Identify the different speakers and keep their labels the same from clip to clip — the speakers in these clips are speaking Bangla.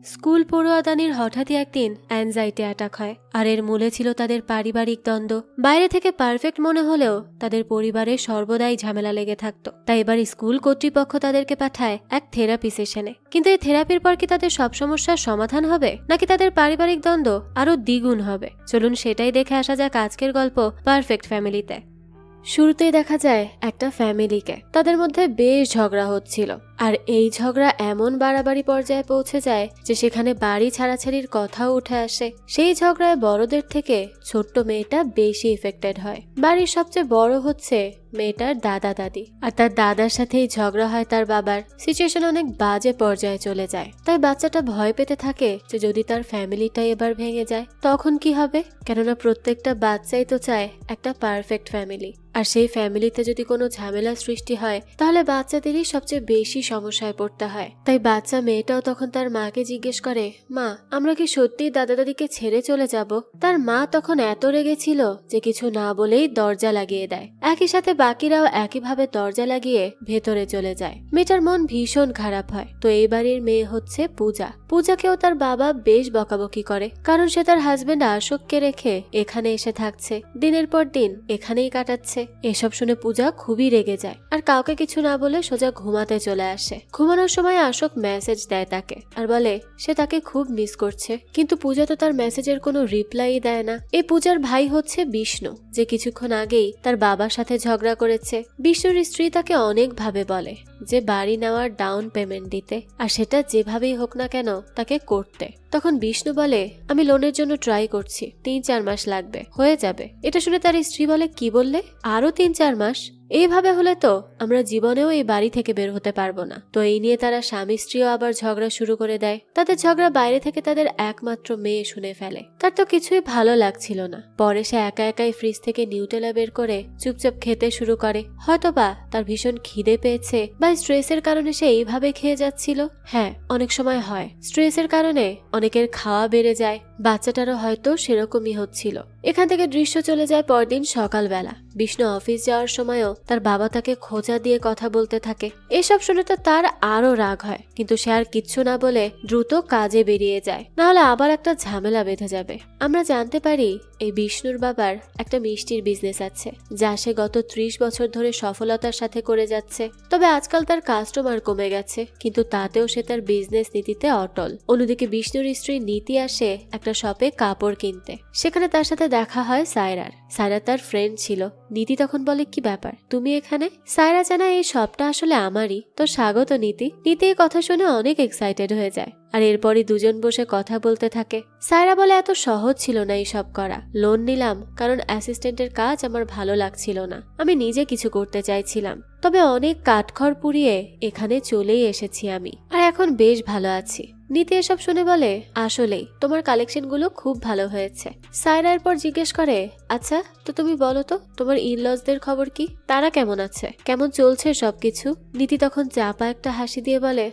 Speaker 1: স্কুল পড়ুয়া দানির হঠাৎই একদিন অ্যাংজাইটি অ্যাটাক হয়, আর এর মূলে ছিল তাদের পারিবারিক দ্বন্দ্ব। বাইরে থেকে পারফেক্ট মনে হলেও তাদের পরিবারে সর্বদাই ঝামেলা লেগে থাকতো। তাই এবার স্কুল কর্তৃপক্ষ তাদেরকে পাঠায় এক থেরাপি সেশনে। কিন্তু এই থেরাপির পর কি তাদের সব সমস্যার সমাধান হবে, নাকি তাদের পারিবারিক দ্বন্দ্ব আরো দ্বিগুণ হবে? চলুন সেটাই দেখে আসা যাক আজকের গল্প পারফেক্ট ফ্যামিলিতে। শুরুতেই দেখা যায় একটা ফ্যামিলিকে, তাদের মধ্যে বেশ ঝগড়া হচ্ছিল। আর এই ঝগড়া এমন বাড়াবাড়ি পর্যায়ে পৌঁছে যায় যে সেখানে বাড়ি ছাড়াছাড়ির কথাও উঠে আসে। সেই ঝগড়ায় বড়দের থেকে ছোট্ট মেয়েটা বেশি এফেক্টেড হয়। বাড়ির সবচেয়ে বড় হচ্ছে মেয়েটার দাদা দাদি, আর তার দাদার সাথেই ঝগড়া হয় তার বাবার। সিচুয়েশন অনেক বাজে পর্যায়ে চলে যায়। তাই বাচ্চাটা ভয় পেতে থাকে যে যদি তার ফ্যামিলিটাই এবার ভেঙে যায় তখন কি হবে। কেননা প্রত্যেকটা বাচ্চাই তো চায় একটা পারফেক্ট ফ্যামিলি, আর সেই ফ্যামিলিতে যদি কোনো ঝামেলা সৃষ্টি হয় তাহলে বাচ্চাদেরই সবচেয়ে বেশি সমস্যায় পড়তে হয়। তাই বাচ্চা মেয়েটাও তখন তার মাকে জিজ্ঞেস করে, মা আমরা কি সত্যি দাদা দাদিকে ছেড়ে চলে যাব? তার মা তখন এত রেগেছিল যে কিছু না বলেই দরজা লাগিয়ে দেয়। একই সাথে বাকিরাও একইভাবে দরজা লাগিয়ে ভেতরে চলে যায়। মেয়েটার মন ভীষণ খারাপ হয়। তো এই বাড়ির মেয়ে হচ্ছে পূজা। পূজাকেও তার বাবা বেশ বকাবকি করে, কারণ সে তার হাজবেন্ড আশোককে রেখে এখানে এসে থাকছে, দিনের পর দিন এখানেই কাটাচ্ছে। এসব শুনে পূজা খুবই রেগে যায়, আর কাউকে কিছু না বলে সোজা ঘুমাতে চলে আসে। ঘুমানোর সময় আশোক মেসেজ দেয় তাকে, আর বলে সে তাকে খুব মিস করছে। কিন্তু পূজা তো তার মেসেজের কোনো রিপ্লাই দেয় না। এই পূজার ভাই হচ্ছে বিষ্ণু, যে কিছুক্ষণ আগেই তার বাবার সাথে ঝগড়া করেছে। বিষ্ণুর স্ত্রী তাকে অনেক ভাবে বলে যে বাড়ি নেওয়ার ডাউন পেমেন্ট দিতে, আর সেটা যেভাবেই হোক না কেন তাকে করতে। তখন বিষ্ণু বলে, আমি লোনের জন্য ট্রাই করছি, 3-4 মাস লাগবে, হয়ে যাবে। এটা শুনে তার স্ত্রী বলে, কি বললে? আরো 3-4 মাস? এইভাবে হলে তো আমরা জীবনেও এই বাড়ি থেকে বের হতে পারবো না। তো এই নিয়ে তারা স্বামী স্ত্রীও আবার ঝগড়া শুরু করে দেয়। তাদের ঝগড়া বাইরে থেকে তাদের একমাত্র মেয়ে শুনে ফেলে। তার তো কিছুই ভালো লাগছিল না। পরে সে একা একাই ফ্রিজ থেকে নিউটেলা বের করে চুপচাপ খেতে শুরু করে। হয়তোবা তার ভীষণ খিদে পেয়েছে, বা স্ট্রেসের কারণে সে এইভাবে খেয়ে যাচ্ছিল। হ্যাঁ, অনেক সময় হয় স্ট্রেসের কারণে অনেকের খাওয়া বেড়ে যায়। বাচ্চাটারও হয়তো সেরকমই হচ্ছিল। এখান থেকে দৃশ্য চলে যায় পরদিন সকালবেলা। বিষ্ণু অফিস যাওয়ার সময়ও তার বাবা তাকে খোঁজা দিয়ে কথা বলতে থাকে। এসব শুনে তো তার আরো রাগ হয়, কিন্তু সে আর কিচ্ছু না বলে দ্রুত কাজে বেরিয়ে যায়, না হলে আবার একটা ঝামেলা বেঁধে যাবে। আমরা জানতে পারি এই বিষ্ণুর বাবার একটা মিষ্টির বিজনেস আছে, যা সে গত 30 বছর ধরে সফলতার সাথে করে যাচ্ছে। তবে আজকাল তার কাস্টমার কমে গেছে, কিন্তু তাতেও সে তার বিজনেস নীতিতে অটল। অন্যদিকে বিষ্ণুর স্ত্রী নীতি আসে একটা শপে কাপড় কিনতে। সেখানে তার সাথে দেখা হয় সায়রার। সায়রা তার ফ্রেন্ড ছিল। নীতি তখন বলে, কি ব্যাপার তুমি এখানে? সায়রা জানায় এই শপটা আসলে আমারই, তো স্বাগত নীতি। নীতি এই কথা শুনে অনেক এক্সাইটেড হয়ে যায়, আর এরপরই দুজন বসে কথা বলতে থাকে। সায়রা বলে, এত সহজ ছিল না এই সব করা। লোন নিলাম কারণ অ্যাসিস্ট্যান্টের কাজ আমার ভালো লাগছিল না, আমি নিজে কিছু করতে চাইছিলাম। তবে অনেক কাঠখড় পুড়িয়ে এখানে চলেই এসেছি আমি, আর এখন বেশ ভালো আছি। নীতি এসব শুনে বলে, আসলেই তোমার কালেকশনগুলো খুব ভালো হয়েছে। সায়রা এরপর জিজ্ঞেস করে, আচ্ছা তো তুমি বলো তো তোমার ইনলসদের খবর কি? তারা কেমন আছে? কেমন চলছে সবকিছু? নীতি তখন চাপা একটা হাসি দিয়ে বলে,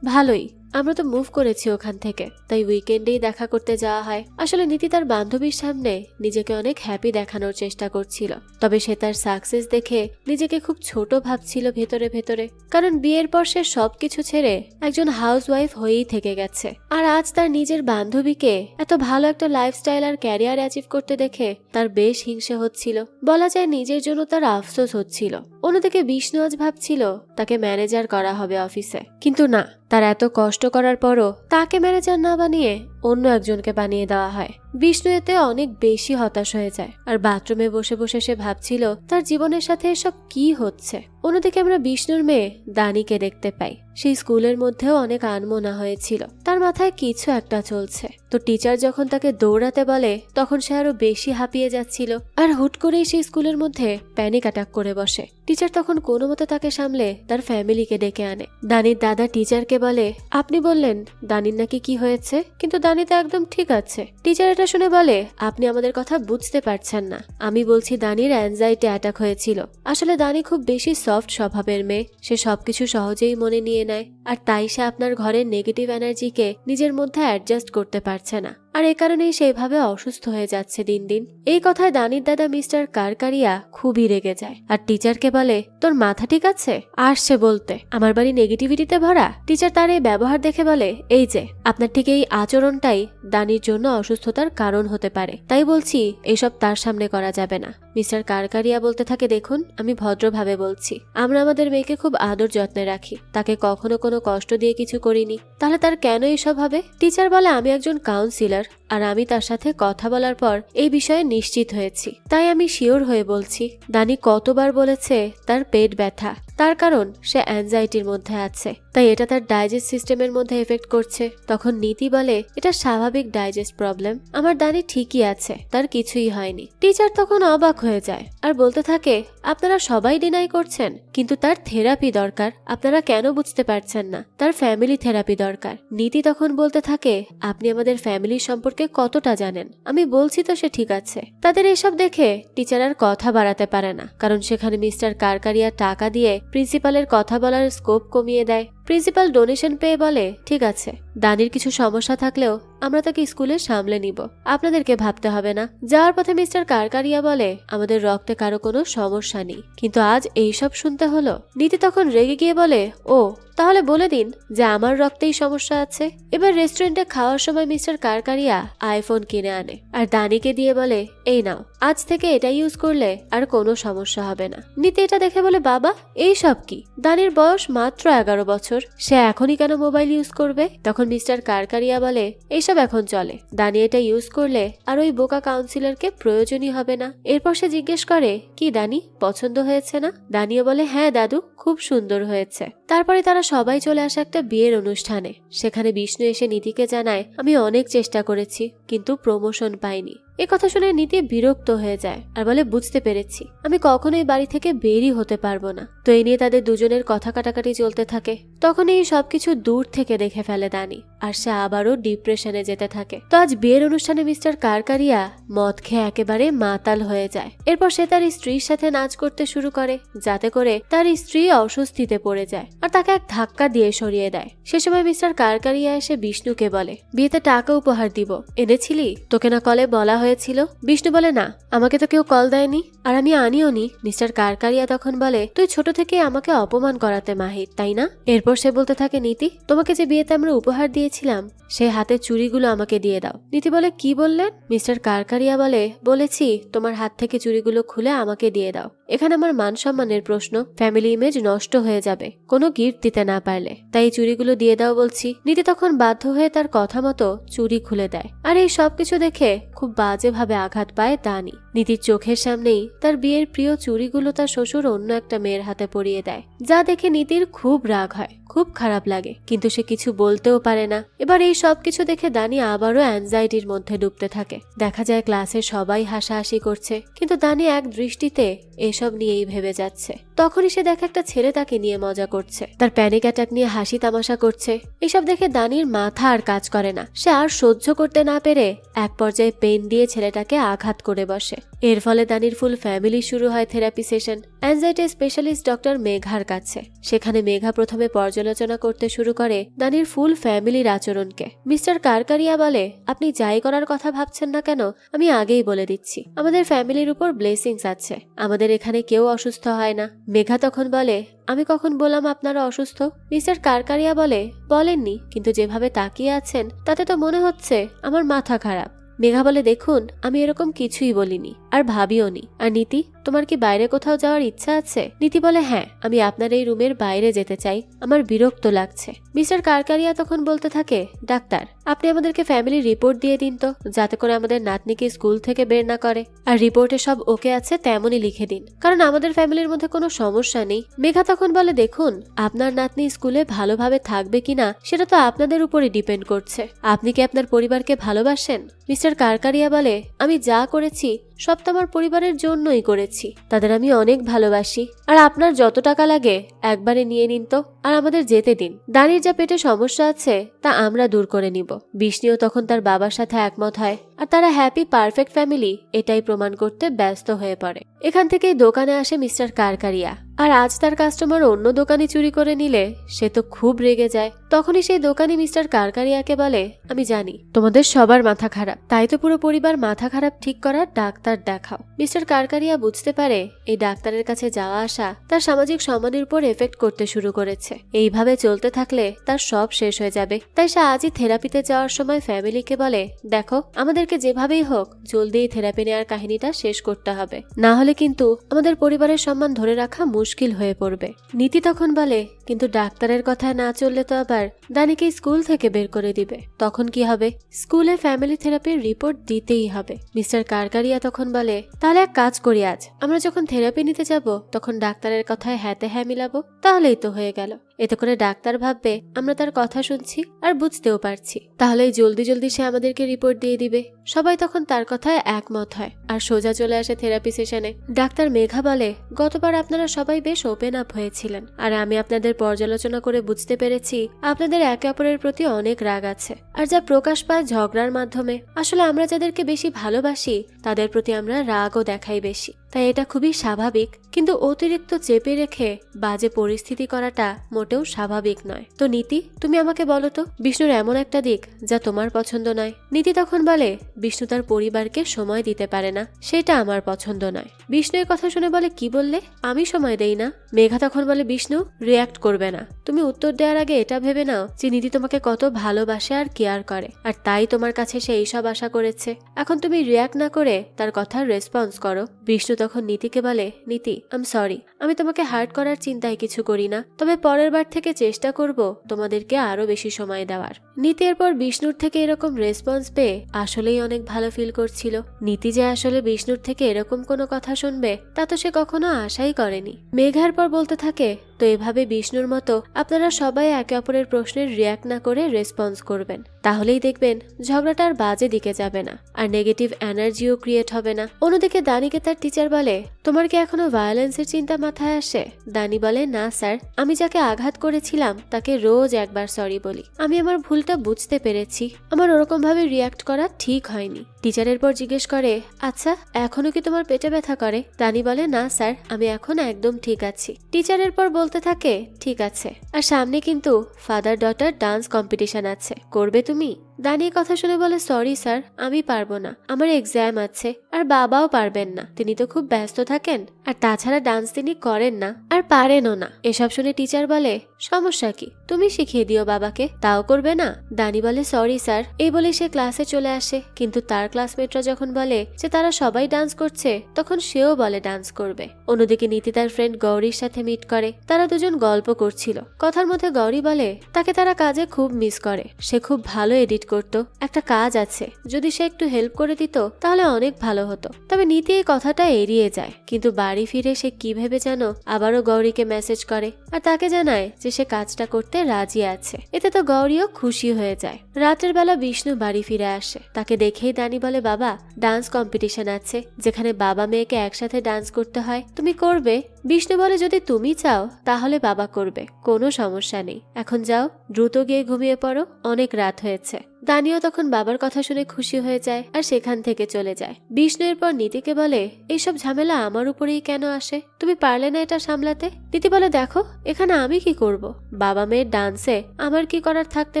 Speaker 1: ভালোই। আমরা তো মুভ করেছি ওখান থেকে, তাই উইকেন্ডেই দেখা করতে যাওয়া হয়। আসলে নীতি তার বান্ধবীর সামনে নিজেকে অনেক হ্যাপি দেখানোর চেষ্টা করছিল, তবে সে তার সাকসেস দেখে নিজেকে খুব ছোট ভাবছিল ভেতরে ভেতরে। কারণ বিয়ের পর সে সবকিছু ছেড়ে একজন হাউসওয়াইফ হয়েই থেকে গেছে, আর আজ তার নিজের বান্ধবীকে এত ভালো একটা লাইফস্টাইল আর ক্যারিয়ার অ্যাচিভ করতে দেখে তার বেশ হিংসে হচ্ছিল। বলা যায় নিজের জন্য তার আফসোস হচ্ছিল। অন্যদিকে বিষ্ণু আজ ভাবছিল তাকে ম্যানেজার করা হবে অফিসে, কিন্তু না, তার এত কষ্ট করার পরও তাকে ম্যানেজার না বানিয়ে অন্য একজনকে বানিয়ে দেওয়া হয়। বিষ্ণু এতে অনেক বেশি হতাশ হয়ে যায়, আর বাথরুমে বসে বসে সে ভাবছিল তার জীবনের সাথে এসব কি হচ্ছে। অন্যদিকে আমরা বিষ্ণুর মেয়ে দানিকে দেখতে পাই। সেই স্কুলের মধ্যেও অনেক আনমনা হয়েছিল, তার মাথায় কিছু একটা চলছে। তো টিচার যখন তাকে দৌড়াতে বলে তখন সে আরো বেশি হাঁপিয়ে যাচ্ছিল, আর হুট করেই সেই স্কুলের মধ্যে প্যানিক অ্যাটাক করে বসে। টিচার তখন কোনো মতে তাকে সামলে তার ফ্যামিলিকে ডেকে আনে। দানির দাদা টিচারকে বলে, আপনি বললেন দানির নাকি কি হয়েছে, কিন্তু দানি তো একদম ঠিক আছে। টিচার এটা শুনে বলে, আপনি আমাদের কথা বুঝতে পারছেন না। আমি বলছি দানির অ্যাংজাইটি অ্যাটাক হয়েছিল। আসলে দানি খুব বেশি সফট স্বভাবের মেয়ে, সে সবকিছু সহজেই মনে নিয়ে নেয়, আর তাই সে আপনার ঘরের নেগেটিভ এনার্জিকে নিজের মধ্যে অ্যাডজাস্ট করতে পারছে না। আর এ কারণেই সেইভাবে অসুস্থ হয়ে যাচ্ছে দিন দিন। এই কথায় দানির দাদা মিস্টার কারকারিয়া খুবই রেগে যায় আর টিচারকে বলে, তোর মাথা ঠিক আছে? আসছে বলতে আমার বাড়ি নেগেটিভিটিতে ভরা। টিচার তার এই ব্যবহার দেখে বলে, এই যে আপনার ঠিক এই আচরণটাই দানির জন্য অসুস্থতার কারণ হতে পারে, তাই বলছি এসব তার সামনে করা যাবে না। মিস্টার কারকারিয়া বলতে থাকে, দেখুন আমি ভদ্রভাবে বলছি, আমরা আমাদের মেয়েকে খুব আদর যত্নে রাখি, তাকে কখনো কোনো কষ্ট দিয়ে কিছু করিনি, তাহলে তার কেন এসব হবে? টিচার বলে, আমি একজন কাউন্সিলর আর আমি তার সাথে কথা বলার পর এই বিষয়ে নিশ্চিত হয়েছি, তাই আমি শিওর হয়ে বলছি। দানি কতবার বলেছে তার পেট ব্যথা, তার কারণ সে অ্যাংজাইটির মধ্যে আছে, তাই এটা তার ডাইজেস্ট সিস্টেমের মধ্যে এফেক্ট করছে। তখন নীতি বলে, এটা স্বাভাবিক ডাইজেস্ট প্রবলেম, আমার দানি ঠিকই আছে, তার কিছুই হয়নি। টিচার তখন অবাক হয়ে যায় আর বলতে থাকে, আপনারা সবাই ডিনাই করছেন, কিন্তু তার থেরাপি দরকার, আপনারা কেন বুঝতে পারছেন না? তার ফ্যামিলি থেরাপি দরকার। নীতি তখন বলতে থাকে, আপনি আমাদের ফ্যামিলির সম্পর্কে কতটা জানেন? আমি বলছি তো সে ঠিক আছে। তাদের এসব দেখে টিচার আর কথা বাড়াতে পারে না, কারণ সেখানে মিস্টার কারকারিয়া টাকা দিয়ে প্রিন্সিপালের কথা বলার স্কোপ কমিয়ে দেয়। প্রিন্সিপাল ডোনেশন পেয়ে বলে, ঠিক আছে, দানির কিছু সমস্যা থাকলেও আমরা তাকে স্কুলে সামলে নিব, আপনাদেরকে ভাবতে হবে না। যাওয়ার পথে মিস্টার কারকারিয়া বলে, আমাদের রক্তে কারো কোনো সমস্যা নেই, কিন্তু আজ এইসব শুনতে হলো। নীতি তখন রেগে গিয়ে বলে, ও তাহলে বলে দিন যে আমার রক্তেই সমস্যা আছে। এবার রেস্টুরেন্টে খাওয়ার সময় মিস্টার কারকারিয়া আইফোন কিনে আনে আর দানিকে দিয়ে বলে, এই নাও, আজ থেকে এটা ইউজ করলে আর কোনো সমস্যা হবে না। নীতি এটা দেখে বলে, বাবা এই সব কি? দানির বয়স মাত্র 11 বছর, সে এখনই কেন মোবাইল ইউজ করবে? তখন মিস্টার কারকারিয়া বলে, এইসব এখন চলে, দানি এটা ইউজ করলে আর ওই বোকা কাউন্সিলরকে প্রয়োজনই হবে না। এরপর সে জিজ্ঞেস করে, কি দানি পছন্দ হয়েছে না? দানিও বলে, হ্যাঁ দাদু, খুব সুন্দর হয়েছে। তারপরে তারা সবাই চলে আসে একটা বিয়ের অনুষ্ঠানে। সেখানে বিষ্ণু এসে নীতিকে জানায়, আমি অনেক চেষ্টা করেছি কিন্তু প্রমোশন পাইনি। এ কথা শুনে নীতি বিরক্ত হয়ে যায় আর বলে, বুঝতে পেরেছি, আমি কখনোই বাড়ি থেকে বেরই হতে পারবো না। তো এই নিয়ে তাদের দুজনের কথা কাটাকাটি চলতে থাকে। তখন এই সবকিছু দূর থেকে দেখে ফেলে দানি আর সে আবারও ডিপ্রেশনে যেতে থাকে। তো আজ বিয়ের অনুষ্ঠানে মিস্টার কারকারিয়া মদ খেয়ে একেবারে মাতাল হয়ে যায়। এরপর সে তার স্ত্রীর সাথে নাচ করতে শুরু করে, যাতে করে তার স্ত্রী অস্বস্তিতে পড়ে যায় আর তাকে এক ধাক্কা দিয়ে সরিয়ে দেয়। সে সময় মিস্টার কারকারিয়া এসে বিষ্ণুকে বলে, বিয়েতে টাকা উপহার দিব, এনেছিলি? তোকে না কলে বলা হয়েছিল? বিষ্ণু বলে, না, আমাকে তো কেউ কল দেয়নি আর আমি আনিও নি। মিস্টার কারকারিয়া তখন বলে, তুই ছোট থেকে আমাকে অপমান করাতে মাহির, তাই না? এরপর সে বলতে থাকে, নীতি, তোমাকে যে বিয়েতে আমরা উপহার দিয়েছিলাম সেই হাতের চুড়িগুলো আমাকে দিয়ে দাও। নীতি বলে, কি বললেন? মিস্টার কারকারিয়া বলে, বলেছি তোমার হাত থেকে চুড়িগুলো খুলে আমাকে দিয়ে দাও, এখানে আমার মান সম্মানের প্রশ্ন, ফ্যামিলি ইমেজ নষ্ট হয়ে যাবে কোনো গিফট দিতে না পারলে, তাই চুড়িগুলো দিয়ে দাও বলছি। নীতি তখন বাধ্য হয়ে তার কথা মতো চুড়ি খুলে দেয় আর এই সবকিছু দেখে খুব বাজেভাবে আঘাত পায় দানি। নীতির চোখের সামনেই তার বিয়ের প্রিয় চুড়িগুলো তার শ্বশুর অন্য একটা মেয়ের হাতে পরিয়ে দেয়, যা দেখে নীতির খুব রাগ হয়, খুব খারাপ লাগে, কিন্তু সে কিছু বলতেও পারে না। এবার এই সবকিছু দেখে দানি আবারও অ্যাংজাইটির মধ্যে ডুবতে থাকে। দেখা যায় ক্লাসে সবাই হাসাহাসি করছে, কিন্তু দানি এক দৃষ্টিতে এসব নিয়েই ভেবে যাচ্ছে। তখনই সে দেখে একটা ছেলে তাকে নিয়ে মজা করছে, তার প্যানিক অ্যাটাক নিয়ে হাসি তামাশা করছে। এসব দেখে দানির মাথা আর কাজ করে না। সে আর সহ্য করতে না পেরে এক পর্যায়ে পেন দিয়ে ছেলেটাকে আঘাত করে বসে। এর ফলে দানির ফুল ফ্যামিলি শুরু হয় therapy session anxiety specialist doctor মেঘার কাছে। সেখানে মেঘা প্রথমে পর্যালোচনা করতে শুরু করে দানির ফুল ফ্যামিলির আচরণকে। মিস্টার কারকারিয়া বলে, আপনি যাই করার কথা ভাবছেন না কেন, আমি আগেই বলে দিচ্ছি, আমাদের ফ্যামিলির উপর ব্লেসিংস আছে, আমাদের এখানে কেউ অসুস্থ হয় না। মেঘা তখন বলে, আমি কখন বললাম আপনারা অসুস্থ? মিস্টার কারকারিয়া বলে, বলেননি, কিন্তু যেভাবে তাকিয়ে আছেন তাতে তো মনে হচ্ছে আমার মাথা খারাপ। মেঘা বলে, দেখুন, আমি এরকম কিছুই বলিনি আর ভাবিও নি। আর নীতি, তোমার কি বাইরে কোথাও যাওয়ার ইচ্ছা আছে? নীতি বলে, হ্যাঁ, আমি আপনার এই রুমের বাইরে যেতে চাই, আমার বিরক্ত লাগছে। মিস্টার কারকারিয়া তখন বলতে থাকে, ডাক্তার, আপনি আমাদেরকে ফ্যামিলি রিপোর্ট দিয়ে দিন তো, যাতে করে আমাদের নাতনিকে স্কুল থেকে বের না করে, আর রিপোর্টে সব ওকে আছে তেমনই লিখে দিন, কারণ আমাদের ফ্যামিলির মধ্যে কোনো সমস্যা নেই। মেঘা তখন বলে, দেখুন, আপনার নাতনি স্কুলে ভালোভাবে থাকবে কিনা সেটা তো আপনাদের উপরই ডিপেন্ড করছে, আপনি কি আপনার পরিবারকে ভালোবাসেন? মিস্টার কারকারিয়া বলে, আমি যা করেছি সব তো আমার পরিবারের জন্যই করেছি, তাদের আমি অনেক ভালোবাসি, আর আপনার যত টাকা লাগে একবারে নিয়ে নিন তো, আর আমাদের যেতে দিন। দানির যা পেটে সমস্যা আছে তা আমরা দূর করে নিব। বিষ্ণুও তখন তার বাবার সাথে একমত হয় আর তারা হ্যাপি পারফেক্ট ফ্যামিলি এটাই প্রমাণ করতে ব্যস্ত হয়ে পড়ে। এখান থেকেই দোকানে আসে মিস্টার কারকারিয়া। আর আজ তার কাস্টমার অন্য দোকানে চুরি করে নিলে সে তো খুব রেগে যায়। তখনই সেই দোকানি মিস্টার কারকারিয়াকে বলে, আমি জানি তোমাদের সবার মাথা খারাপ, তাই তো পুরো পরিবার মাথা খারাপ ঠিক করার ডাক্তার দেখাও। মিস্টার কারকারিয়া বুঝতে পারে এই ডাক্তারের কাছে যাওয়া আসা তার সামাজিক সম্মানের উপর এফেক্ট করতে শুরু করেছে। এইভাবে চলতে থাকলে তার সব শেষ হয়ে যাবে। তাই সে আজই থেরাপিতে যাওয়ার সময় ফ্যামিলিকে বলে, দেখো আমাদেরকে যেভাবেই হোক জলদি থেরাপি নেওয়ার কাহিনীটা শেষ করতে হবে, না হলে কিন্তু আমাদের পরিবারের সম্মান ধরে রাখা মুশকিল হয়ে পড়বে। নীতি তখন বলে, কিন্তু ডাক্তারের কথায় না চললে তো আবার দানিকে স্কুল থেকে বের করে দিবে, তখন কি হবে? স্কুলে ফ্যামিলি থেরাপির রিপোর্ট দিতেই হবে। মিস্টার কারকারিয়া তখন বলে, তাহলে এক কাজ করি, আজ আমরা যখন থেরাপি নিতে যাব তখন ডাক্তারের কথায় হ্যাঁতে হ্যাঁ মিলাবো, তাহলেই তো হয়ে গেল। এতে করে ডাক্তার ভাববে আমরা তার কথা শুনছি আর বুঝতেও পারছি, তাহলেই জলদি জলদি সে আমাদেরকে রিপোর্ট দিয়ে দিবে। সবাই তখন তার কথায় একমত হয় আর সোজা চলে আসে থেরাপি সেশনে। ডাক্তার মেঘা বলে, গতবার আপনারা সবাই বেশ ওপেন আপ হয়েছিলেন, আর আমি আপনাদের পর্যালোচনা করে বুঝতে পেরেছি আপনাদের একে অপরের প্রতি অনেক রাগ আছে, আর যা প্রকাশ পায় ঝগড়ার মাধ্যমে। আসলে আমরা যাদেরকে বেশি ভালোবাসি তাদের প্রতি আমরা রাগও দেখাই বেশি, তাই এটা খুবই স্বাভাবিক। কিন্তু অতিরিক্ত চেপে রেখে বাজে পরিস্থিতি করাটা মোটেও স্বাভাবিক নয়। তো নীতি, তুমি আমাকে বলো তো বিষ্ণুর এমন একটা দিক যা তোমার পছন্দ নয়। নীতি তখন বলে, বিষ্ণু তার পরিবারকে সময় দিতে পারে না, সেটা আমার পছন্দ নয়। বিষ্ণু এর কথা শুনে বলে, কি বললে? আমি সময় দেই না? মেঘা তখন বলে, বিষ্ণু রিয়্যাক্ট করবে না। তুমি উত্তর দেওয়ার আগে এটা ভেবে নাও যে নীতি তোমাকে কত ভালোবাসে আর কেয়ার করে, আর তাই তোমার কাছে সে এইসব আশা করেছে। এখন তুমি রিয়্যাক্ট না করে তার কথার রেসপন্স করো। বিষ্ণু তখন নীতিকে বলে, নীতি আই এম সরি, আমি তোমাকে হার্ট করার চিন্তায় কিছু করি না, তবে পরের বার থেকে চেষ্টা করব তোমাদেরকে আরো বেশি সময় দেওয়ার। নীতি এরপর বিষ্ণুর থেকে এরকম রেসপন্স পেয়ে আসলেই অনেক ভালো ফিল করছিল। নীতি যে আসলে বিষ্ণুর থেকে এরকম কোনো কথা শুনবে তা তো সে কখনো আশাই করেনি। মেঘার পর বলতে থাকে, তো এভাবে বিষ্ণুর মতো আপনারা সবাই একে অপরের প্রশ্নের রিয়্যাক্ট না করে রেসপন্স করবেন, তাহলেই দেখবেন ঝগড়াটা আর বাজে দিকে যাবে না, আর নেগেটিভ এনার্জিও ক্রিয়েট হবে না। অন্যদিকে দানিকে তার টিচার বলে, তোমার কি এখনো ভায়োলেন্সের চিন্তা মাথায় আসে? দানি বলে, না স্যার, আমি যাকে আঘাত করেছিলাম তাকে রোজ একবার সরি বলি। আমি আমার ভুলটা বুঝতে পেরেছি, আমার ওরকম ভাবে রিয়্যাক্ট করা ঠিক হয়নি। টিচারের পর জিজ্ঞেস করে, আচ্ছা এখনো কি তোমার পেটে ব্যথা করে? দানি বলে, না স্যার, আমি এখন একদম ঠিক আছি। টিচারের পর বলতে থাকে, ঠিক আছে, আর সামনে কিন্তু ফাদার ডটার ডান্স কম্পিটিশন আছে, করবে তুমি? দানি কথা শুনে বলে, সরি স্যার, আমি পারবো না, আমার এক্সাম আছে, আর বাবাও পারবেন না, তিনি তো খুব ব্যস্ত থাকেন, আর তাছাড়া ডান্স তিনি করেন না আর পারেনও না। এসব শুনে টিচার বলে, সমস্যা কি, তুমি শিখিয়ে দিও বাবাকে, তাও করবে না? দানি বলে, সরি স্যার। এই বলে সে ক্লাসে চলে আসে, কিন্তু তার ক্লাসমেটরা যখন বলে যে তারা সবাই ডান্স করছে তখন সেও বলে ডান্স করবে। অন্যদিকে নীতি তার ফ্রেন্ড গৌরীর সাথে মিট করে, তারা দুজন গল্প করছিল। কথার মধ্যে গৌরী বলে তাকে তারা কাজে খুব মিস করে, সে খুব ভালো এডিট করত, একটা কাজ আছে, যদি সে একটু হেল্প করে দিত তাহলে অনেক ভালো হতো। তবে নীতি এই কথাটা এড়িয়ে যায়, কিন্তু বাড়ি ফিরে সে কি ভেবে জানো আবারও গৌরীকে মেসেজ করে আর তাকে জানায় যে সে কাজটা করতে রাজি আছে। এতে তো গৌরীও খুশি হয়ে যায়। রাতের বেলা বিষ্ণু বাড়ি ফিরে আসে, তাকে দেখেই দানি বলে, বাবা ডান্স কম্পিটিশন আছে যেখানে বাবা মেয়েকে একসাথে ডান্স করতে হয়, তুমি করবে? বিষ্ণু বলে, যদি তুমি চাও তাহলে বাবা করবে, কোনো সমস্যা নেই, এখন যাও দ্রুত গিয়ে ঘুমিয়ে পড়ো, অনেক রাত হয়েছে। দানিও তখন বাবার কথা শুনে খুশি হয়ে যায় আর সেখান থেকে চলে যায়। বিষ্ণু এরপর নীতিকে বলে, এইসব ঝামেলা আমার উপরেই কেন আসে, তুমি পারলে না এটা সামলাতে? নীতি বলে, দেখো এখানে আমি কি করব, বাবা মেয়ের ডান্সে আমার কি করার থাকতে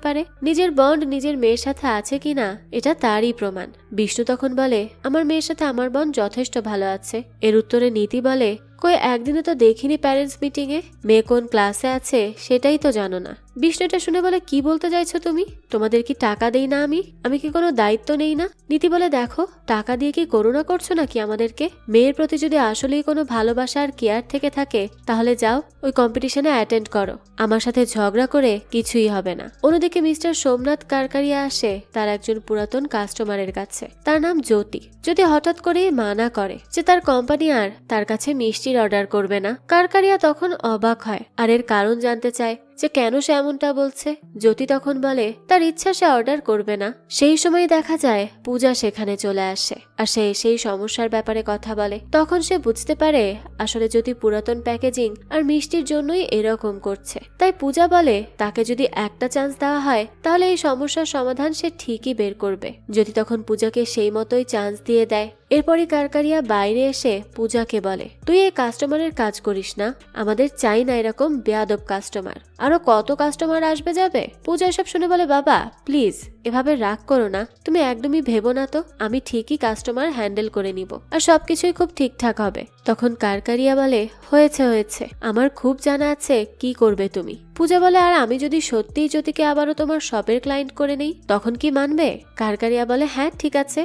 Speaker 1: পারে? নিজের বন্ড নিজের মেয়ের সাথে আছে কিনা এটা তারই প্রমাণ। বিষ্ণু তখন বলে, আমার মেয়ের সাথে আমার বন্ড যথেষ্ট ভালো আছে। এর উত্তরে নীতি বলে, কই একদিনও তো দেখিনি প্যারেন্টস মিটিং এ, মেয়ে কোন ক্লাসে আছে সেটাই তো জানো না। বিষ্ণু এটা শুনে বলে, কি বলতে চাইছো তুমি? তোমাদের কি টাকা দেই না আমি কি কোনো দায়িত্ব নেই না? নীতি বলে, দেখো টাকা দিয়ে কি করুণা করছো নাকি আমাদেরকে? মেয়ের প্রতি যদি আসলেই কোনো ভালোবাসা আর কেয়ার থেকে থাকে তাহলে যাও ওই কম্পিটিশনে অ্যাটেন্ড করো, আমার সাথে ঝগড়া করে কিছুই হবে না। অন্যদিকে মিস্টার সোমনাথ কারকারিয়া আসে তার একজন পুরাতন কাস্টমারের কাছে, তার নাম জ্যোতি। যদি হঠাৎ করেই মানা করে যে তার কোম্পানি আর তার কাছে মিষ্টির অর্ডার করবে না। কারকারিয়া তখন অবাক হয় আর এর কারণ জানতে চায়। যে কেন সে এমনটা বলছে। জ্যোতি তখন বলে তার ইচ্ছা সে অর্ডার করবে না। সেই সময় দেখা যায় পূজা সেখানে চলে আসে আর সে সেই সমস্যার ব্যাপারে কথা বলে। তখন সে বুঝতে পারে আসলে জ্যোতি পুরাতন প্যাকেজিং আর মিষ্টির জন্যই এরকম করছে। তাই পূজা বলে তাকে যদি একটা চান্স দেওয়া হয় তাহলে এই সমস্যার সমাধান সে ঠিকই বের করবে। জ্যোতি তখন পূজাকে সেই মতোই চান্স দিয়ে দেয়। এরপরই কারকারিয়া বাইরে এসে পূজাকে বলে তুই এই কাস্টমারের কাজ করিস না, আমাদের চাই না এরকম বেয়াদব কাস্টমার। আরো কত কাস্টমার আসবে যাবে। পূজা এসব শুনে বলে বাবা প্লিজ এভাবে রাগ করো না, তুমি একদমই ভেবো না তো, আমি ঠিকই কাস্টমার হ্যান্ডেল করে নিব আর সবকিছুই খুব ঠিকঠাক হবে। তখন কারকারিয়া বলে হয়েছে হয়েছে, আমার খুব জানা আছে কি করবে তুমি। পূজা বলে আর আমি যদি সত্যিই জ্যোতিকে আবারও তোমার শপের ক্লায়েন্ট করে নেই তখন কি মানবে। কারকারিয়া বলে হ্যাঁ ঠিক আছে,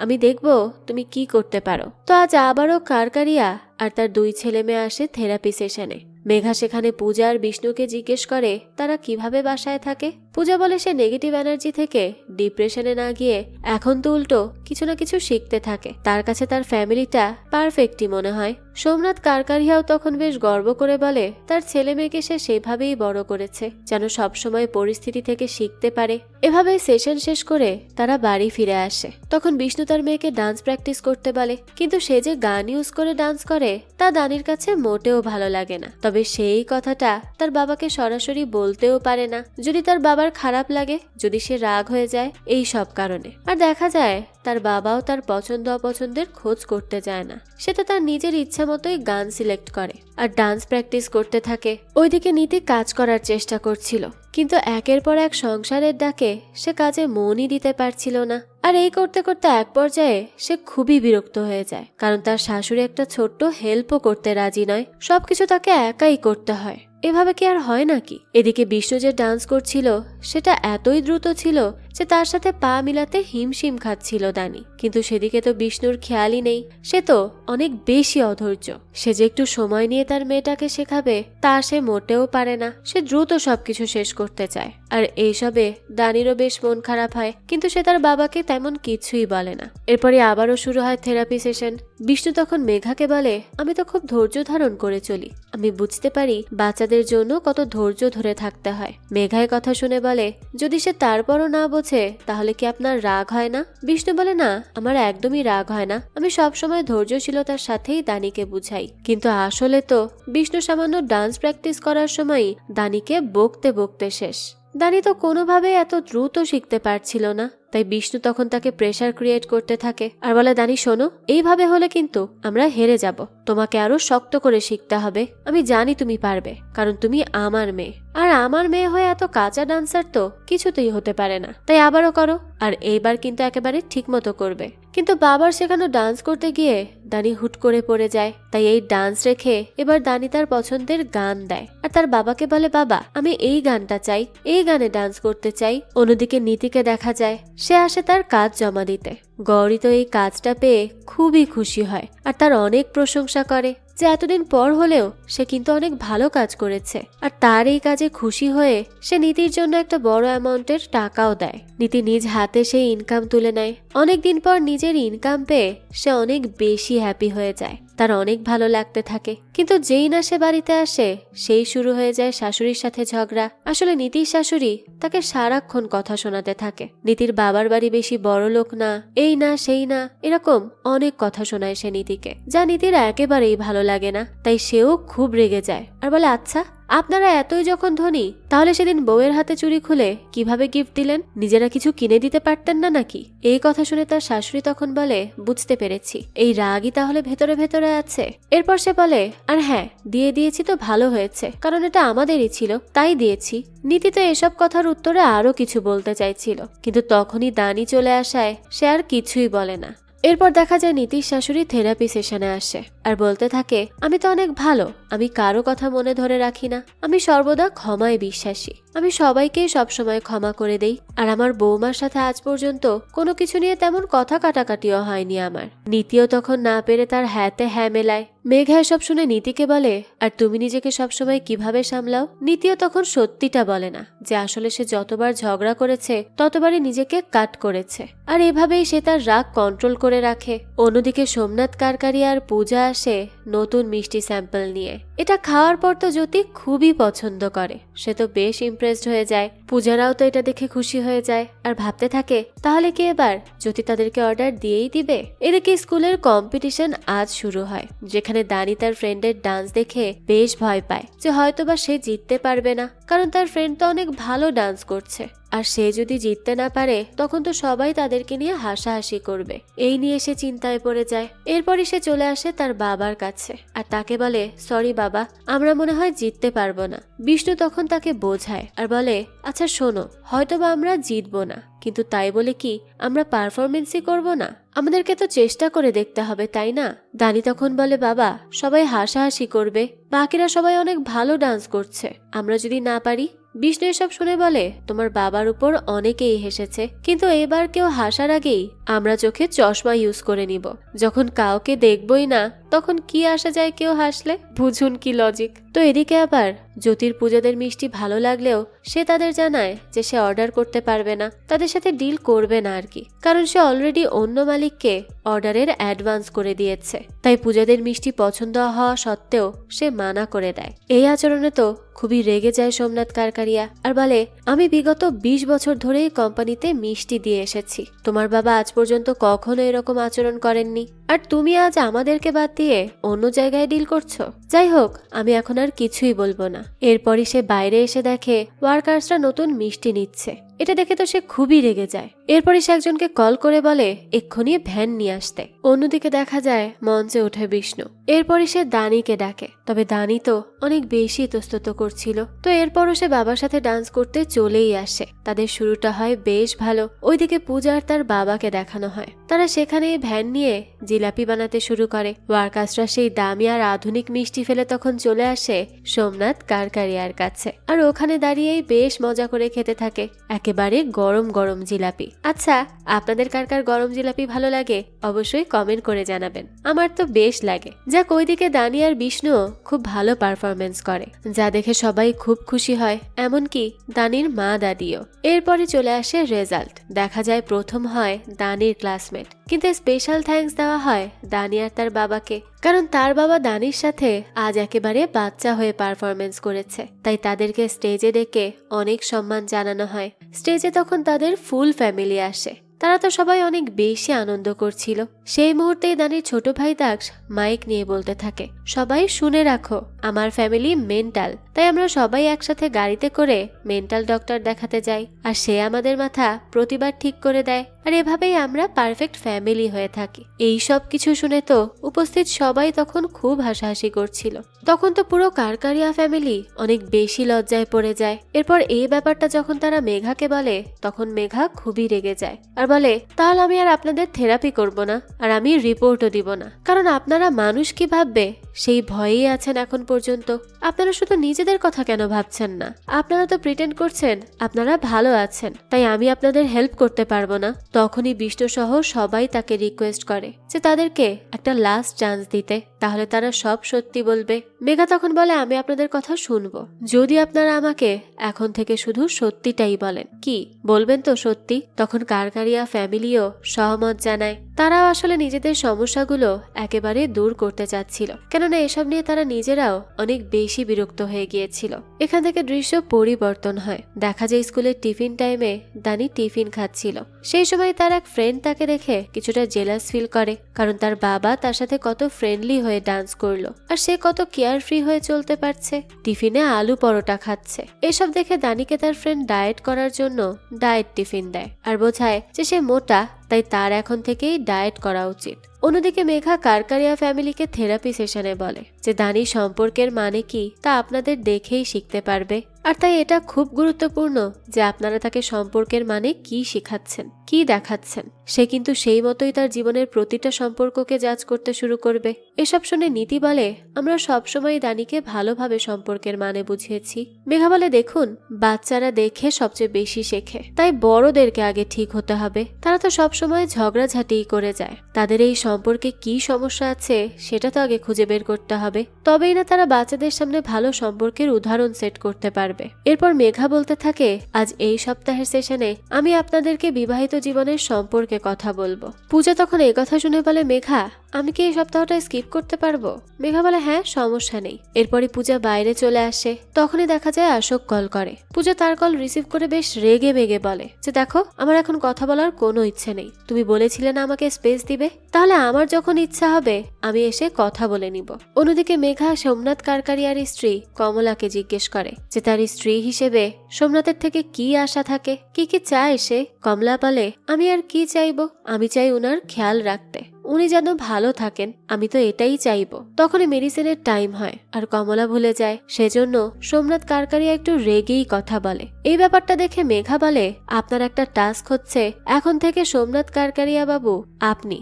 Speaker 1: আমি দেখবো তুমি কি করতে পারো। তো আজ আবারও কারকারিয়া আর তার 2 ছেলে মেয়ে আসে থেরাপি সেশনে। মেঘা সেখানে পূজা আর বিষ্ণুকে জিজ্ঞেস করে তারা কিভাবে বাসায় থাকে। পূজা বলে সে নেগেটিভ এনার্জি থেকে ডিপ্রেশনে না গিয়ে এখন তো উল্টো কিছু না কিছু শিখতে থাকে। তার কাছে তার ফ্যামিলিটা পারফেক্টই মনে হয়। সোমনাথ কারকারিয়াও তখন বেশ গর্ব করে বলে তার ছেলে মেয়েকে সে সেভাবেই বড় করেছে যেন সবসময় পরিস্থিতি থেকে শিখতে পারে। এভাবেই সেশন শেষ করে তারা বাড়ি ফিরে আসে। তখন বিষ্ণু তার মেয়েকে ডান্স প্র্যাকটিস করতে বলে, কিন্তু সে যে গান ইউজ করে ডান্স করে তা দানির কাছে মোটেও ভালো লাগে না। তবে সেই কথাটা তার বাবাকে সরাসরি বলতেও পারে না, যদি তার বাবার খারাপ লাগে, যদি সে রাগ হয়ে যায় এই সব কারণে। আর দেখা যায় তার বাবাও তার পছন্দ অপছন্দের খোঁজ করতে যায় না, সে তো তার নিজের ইচ্ছা মতোই গান সিলেক্ট করে আর ডান্স প্র্যাকটিস করতে থাকে। ওইদিকে নীতি কাজ করার চেষ্টা করছিল, কিন্তু একের পর এক সংসারের ডাকে সে কাজে মনই দিতে পারছিল না। আর এই করতে করতে এক পর্যায়ে সে খুবই বিরক্ত হয়ে যায়, কারণ তার শাশুড়ি একটা ছোট্ট হেল্পও করতে রাজি নয়, সবকিছু তাকে একাই করতে হয়। এভাবে কি আর হয় নাকি। এদিকে বিষ্ণু যে ডান্স করছিল সেটা এতই দ্রুত ছিল যে তার সাথে পা মিলাতে হিমশিম খাচ্ছিল দানি। কিন্তু সেদিকে তো বিষ্ণুর খেয়ালই নেই, সে তো অনেক বেশি অধৈর্য। সে যে একটু সময় নিয়ে তার মেয়েটাকে শেখাবে তা সে মোটেও পারে না, সে দ্রুত সবকিছু শেষ করতে চায়। আর এইসবে দানিরও বেশ মন খারাপ হয়, কিন্তু সে তার বাবাকে তেমন কিছুই বলে না। এরপরে আবারও শুরু হয় থেরাপি সেশন। বিষ্ণু তখন মেঘাকে বলে আমি তো খুব ধৈর্য ধারণ করে চলি, আমি বুঝতে পারি বাচ্চাদের জন্য কত ধৈর্য ধরে থাকতে হয়। মেঘায় কথা শুনে বলে যদি সে তারপরও না বোঝে তাহলে কি আপনার রাগ হয় না। বিষ্ণু বলে না, আমার একদমই রাগ হয় না, আমি সবসময় ধৈর্যশীলতার সাথেই দানিকে বুঝাই। কিন্তু আসলে তো বিষ্ণু সামান্য ডান্স প্র্যাকটিস করার সময় দানিকে বকতে বকতে শেষ। দানি তো কোনোভাবে এত দ্রুত শিখতে পারছিল না, তাই বিষ্ণু তখন তাকে প্রেসার ক্রিয়েট করতে থাকে আর বলে দানি শোনো, এইভাবে হলে কিন্তু আমরা হেরে যাব, তোমাকে আরো শক্ত করে শিখতে হবে। আমি জানি তুমি পারবে, কারণ তুমি আমার মেয়ে, আর আমার মেয়ে হয়ে এত কাঁচা ডান্সার তো কিছুতেই হতে পারে না। তাই আবারও করো, আর এইবার কিন্তু একেবারে ঠিক মতো করবে। কিন্তু বাবার শেখানো ডান্স করতে গিয়ে দানি হুট করে পড়ে যায়, তাই এই ডান্স রেখে এবার দানি তার পছন্দের গান দেয় আর তার বাবাকে বলে বাবা আমি এই গানটা চাই, এই গানে ডান্স করতে চাই। অন্যদিকে নীতিকে দেখা যায় সে আসে তার কাজ জমা দিতে। গৌরী তো এই কাজটা পেয়ে খুবই খুশি হয় আর তার অনেক প্রশংসা করে যে এতদিন পর হলেও সে কিন্তু অনেক ভালো কাজ করেছে। আর তার এই কাজে খুশি হয়ে সে নীতির জন্য একটা বড় অ্যামাউন্টের টাকাও দেয়। নীতি নিজ হাতে সেই ইনকাম তুলে নেয়। অনেকদিন পর নিজের ইনকাম পেয়ে সে অনেক বেশি হ্যাপি হয়ে যায়, তার অনেক ভালো লাগতে থাকে। কিন্তু যেই না সে বাড়িতে আসে সেই শুরু হয়ে যায় শাশুড়ির সাথে ঝগড়া। আসলে নীতির শাশুড়ি তাকে সারাক্ষণ কথা শোনাতে থাকে, নীতির বাবার বাড়ি বেশি বড় লোক না, এই না সেই না, এরকম অনেক কথা শোনায় সে নীতিকে, যা নীতির একেবারেই ভালো লাগে না। তাই সেও খুব রেগে যায় আর বলে আচ্ছা আপনারা এতই যখন ধনী তাহলে সেদিন বউয়ের হাতে চুড়ি খুলে কিভাবে গিফট দিলেন, নিজেরা কিছু কিনে দিতে পারতেন না নাকি। এই কথা শুনে তার শাশুড়ি তখন বলে বুঝতে পেরেছি, এই রাগই তাহলে ভেতরে ভেতরে আছে। এরপর সে বলে আর হ্যাঁ দিয়ে দিয়েছি তো ভালো হয়েছে, কারণ এটা আমাদেরই ছিল তাই দিয়েছি। নীতি তো এসব কথার উত্তরে আরো কিছু বলতে চাইছিল, কিন্তু তখনই দানি চলে আসায় সে আর কিছুই বলে না। এরপর দেখা যায় নীতির শাশুড়ি থেরাপি সেশনে আসে আর বলতে থাকে আমি তো অনেক ভালো, আমি কারো কথা মনে ধরে রাখি না, আমি সর্বদা ক্ষমায় বিশ্বাসী, আমি সবাইকেই সবসময় ক্ষমা করে দেই। আর আমার বৌমার সাথে আজ পর্যন্ত কোনো কিছু নিয়ে তেমন কথা কাটাকাটিও হয়নি আমার। নীতিও তখন না পেরে তার হ্যাঁতে হ্যাঁ মেলায়। মেঘা এসব শুনে নীতিকে বলে আর তুমি নিজেকে সবসময় কিভাবে সামলাও। নীতিও তখন সত্যিটা বলে না যে আসলে সে যতবার ঝগড়া করেছে ততবারই নিজেকে কাট করেছে, আর এভাবেই সে তার রাগ কন্ট্রোল করে রাখে। অন্যদিকে সোমনাথ কারকারিয়া আর পূজা আসে নতুন মিষ্টি স্যাম্পল নিয়ে। এটা খাওয়ার পর তো জ্যোতি খুবই পছন্দ করে, সে তো বেশ ইমপ্রেসড হয়ে যায়। পূজারাও তো এটা দেখে খুশি হয়ে যায় আর ভাবতে থাকে তাহলে কি এবার জ্যোতি তাদেরকে অর্ডার দিয়েই দিবে। এদিকে স্কুলের কম্পিটিশন আজ শুরু হয়, যেখানে দানি তার ফ্রেন্ডের ডান্স দেখে বেশ ভয় পায় যে হয়তোবা সে জিততে পারবে না, কারণ তার ফ্রেন্ড তো অনেক ভালো ডান্স করছে আর সে যদি জিততে না পারে তখন তো সবাই তাদেরকে নিয়ে হাসাহাসি করবে। এই নিয়ে সে চিন্তায় পড়ে যায়। এরপরই সে চলে আসে তার বাবার কাছে আর তাকে বলে, সরি বাবা, আমরা মনে হয় জিততে পারবো না। বিষ্ণু তখন তাকে বোঝায় আর বলে, আচ্ছা শোনো, হয়তোবা আমরা জিতবো না, কিন্তু তাই বলে কি আমরা পারফরমেন্সই করব না? আমাদেরকে তো চেষ্টা করে দেখতে হবে, তাই না? দানি তখন বলে, বাবা, সবাই হাসাহাসি করবে, বাকিরা সবাই অনেক ভালো ডান্স করছে, আমরা যদি না পারি? বিষ্ণু এসব শুনে বলে, তোমার বাবার উপর অনেকেই হেসেছে, কিন্তু এবার কেউ হাসার আগেই আমরা চোখে চশমা ইউজ করে নিব। যখন কাউকে দেখবই না তখন কি আসা যায় কেউ হাসলে? বুঝুন কি লজিক। তো এদিকে আবার জ্যোতির পূজাদের মিষ্টি ভালো লাগলেও সে তাদের জানায় যে সে অর্ডার করতে পারবে না, তাদের সাথে ডিল করবে না আর কি, কারণ সে অলরেডি অন্য মালিককে অর্ডারের অ্যাডভান্স করে দিয়েছে। তাই পূজাদের মিষ্টি পছন্দ হওয়া সত্ত্বেও সে মানা করে দেয়। এই আচরণে তো খুবই রেগে যায় সোমনাথ কারকারিয়া আর বলে, আমি বিগত 20 বছর ধরে কোম্পানিতে মিষ্টি দিয়ে এসেছি, তোমার বাবা আজ পর্যন্ত কখনো এরকম আচরণ করেননি, আর তুমি আজ আমাদেরকে বাদ দিয়ে অন্য জায়গায় ডিল করছো। যাই হোক, আমি এখন আর কিছুই বলবো না। এরপরই সে বাইরে এসে দেখে ওয়ার্কার্সরা নতুন মিষ্টি নিচ্ছে। এটা দেখে তো সে খুবই রেগে যায়। এরপরই সে একজনকে কল করে বলে এক্ষুনি ভ্যান নিয়ে আসতে। অন্যদিকে দেখা যায় মঞ্চে ওঠে বিষ্ণু। এরপরই সে দানিকে ডাকে, তবে দানি তো অনেক বেশি ইতস্তত করছিল। তো এরপরও সে বাবার সাথে ডান্স করতে চলেই আসে। তাদের শুরুটা হয় বেশ ভালো। ওইদিকে পূজা আর তার বাবাকে দেখানো হয়। তারা সেখানে ভ্যান নিয়ে জিলাপি বানাতে শুরু করে। ওয়ার্কার্সরা সেই দামি আর আধুনিক মিষ্টি ফেলে তখন চলে আসে সোমনাথ কারকারিয়ার কাছে, আর ওখানে দাঁড়িয়েই বেশ মজা করে খেতে থাকে একেবারে গরম গরম জিলাপি। আচ্ছা, আপনাদের কার কার গরম জিলাপি ভালো লাগে অবশ্যই কমেন্ট করে জানাবেন। আমার তো বেশ লাগে। যাক, ওইদিকে দানি আর বিষ্ণু খুব ভালো পারফরমেন্স করে, যা দেখে সবাই খুব খুশি হয়, এমনকি দানির মা দাদিও। এরপরে চলে আসে রেজাল্ট। দেখা যায় প্রথম হয় দানির ক্লাসমেট, কিন্তু স্পেশাল থ্যাঙ্কস দেওয়া হয় দানি আর তার বাবাকে, কারণ তার বাবা দানির সাথে আজ একেবারে বাচ্চা হয়ে পারফরমেন্স করেছে। তাই তাদেরকে স্টেজে ডেকে অনেক সম্মান জানানো হয়। স্টেজে তখন তাদের ফুল ফ্যামিলি আসে। তারা তো সবাই অনেক বেশি আনন্দ করছিল। সেই মুহূর্তেই দানির ছোট ভাই দাক্ষ মাইক নিয়ে বলতে থাকে, সবাই শুনে রাখো, আমার ফ্যামিলি মেন্টাল, তাই আমরা সবাই একসাথে গাড়িতে করে মেন্টাল ডক্টর দেখাতে যাই, আর সে আমাদের মাথা প্রতিবার ঠিক করে দেয়, আর এভাবেই আমরা পারফেক্ট ফ্যামিলি হয়ে থাকি। এই সব কিছু শুনে তো উপস্থিত সবাই তখন খুব হাসাহাসি করছিল। তখন তো পুরো কারকারিয়া ফ্যামিলি অনেক বেশি লজ্জায় পড়ে যায়। এরপর এই ব্যাপারটা যখন তারা মেঘাকে বলে তখন মেঘা খুবই রেগে যায় আর বলে, তাহলে আমি আর আপনাদের থেরাপি করব না, আর আমি রিপোর্টও দিব না, কারণ আপনারা মানুষ কি ভাববে সেই ভয়েই আছেন এখন পর্যন্ত। আপনারা শুধু নিজেদের কথা কেন ভাবছেন না? আপনারা তো প্রিটেন্ড করছেন আপনারা ভালো আছেন, তাই আমি আপনাদের হেল্প করতে পারবো না। তখনই বিষ্ণু সহ সবাই তাকে রিকোয়েস্ট করে যে তাদেরকে একটা লাস্ট চান্স দিতে, তাহলে তারা সব সত্যি বলবে। মেঘা তখন বলে, আমি আপনাদের কথা শুনবো, যদি আপনারা আমাকে এখন থেকে শুধু সত্যিটাই বলেন। কি বলবেন তো সত্যি? তখন কারকারিয়া ফ্যামিলিও সহমত জানায়। তারাও আসলে নিজেদের সমস্যাগুলো একেবারে দূর করতে চাচ্ছিল, কেননা এসব নিয়ে তারা নিজেরাও অনেক বেশি বিরক্ত হয়ে গিয়েছিল। এখান থেকে দৃশ্য পরিবর্তন হয়। দেখা যায় স্কুলের টিফিন টাইমে দানি টিফিন খাচ্ছিল। সেই সময় তার এক ফ্রেন্ড তাকে দেখে কিছুটা জেলাস ফিল করে, কারণ তার বাবা তার সাথে কত ফ্রেন্ডলি হয়ে ডান্স করলো আর সে কত কেয়ার ফ্রি হয়ে চলতে পারছে, টিফিনে আলু পরোটা খাচ্ছে। এসব দেখে দানিকে তার ফ্রেন্ড ডায়েট করার জন্য ডায়েট টিফিন দেয় আর বোঝায় যে সে মোটা, তাই তার এখন থেকেই ডায়েট করা উচিত। অন্যদিকে মেঘা কারকারিয়া ফ্যামিলিকে থেরাপি সেশনে বলে যে দানি সম্পর্কের মানে কি তা আপনাদের দেখেই শিখতে পারবে, আর তাই এটা খুব গুরুত্বপূর্ণ যে আপনারা তাকে সম্পর্কের মানে কি শিখাচ্ছেন, কি দেখাচ্ছেন। সে কিন্তু সেই মতোই তার জীবনের প্রতিটা সম্পর্ককে জাজ করতে শুরু করবে। এসব শুনে নীতি বলে, আমরা সবসময় দানিকে ভালোভাবে সম্পর্কের মানে বুঝিয়েছি। মেঘা বলে, দেখুন, বাচ্চারা দেখে সবচেয়ে বেশি শেখে, তাই বড়দেরকে আগে ঠিক হতে হবে। তারা তো সবসময় ঝগড়াঝাটিই করে যায়, তাদের এই সম্পর্কে কি সমস্যা আছে সেটা তো আগে খুঁজে বের করতে হবে, তবেই না তারা বাচ্চাদের সামনে ভালো সম্পর্কের উদাহরণ সেট করতে পারবে। এরপর মেঘা বলতে থাকে, আজ এই সপ্তাহের সেশনে আমি আপনাদেরকে বিবাহিত জীবনের সম্পর্কে কথা বলবো। পূজা তখন এই কথা শুনে বলে, মেঘা, আমি কি এই সপ্তাহটা স্কিপ করতে পারবো? মেঘা বলে হ্যাঁ, সমস্যা নেই। এরপরই পূজা বাইরে চলে আসে। তখনই দেখা যায় অশোক কল করে। পূজা তার কল রিসিভ করে বেশ রেগে মেগে বলে যে দেখো, আমার এখন কথা বলার কোনো ইচ্ছে নেই। তুমি বলেছিলে না আমাকে স্পেস দিবে, তাহলে আমার যখন ইচ্ছা হবে আমি এসে কথা বলে নিব। অন্যদিকে মেঘা সোমনাথ কারকারিয়ার স্ত্রী কমলাকে জিজ্ঞেস করে যে তার স্ত্রী হিসেবে সোমনাথের থেকে কি আশা থাকে, কি কি চায় সে। কমলা বলে আমি আর কি চাইবো, আমি চাই উনার খেয়াল রাখতে, উনি যেন ভালো থাকেন, আমি তো এটাই চাইবো। তখনই মেডিসিনের টাইম হয় আর কমলা ভুলে যায়, সেজন্য সোমনাথ কারকারিয়া একটু রেগেই কথা বলে। এই ব্যাপারটা দেখে মেঘা বলে আপনার একটা টাস্ক হচ্ছে এখন থেকে সোমনাথ কারকারিয়া বাবু, আপনি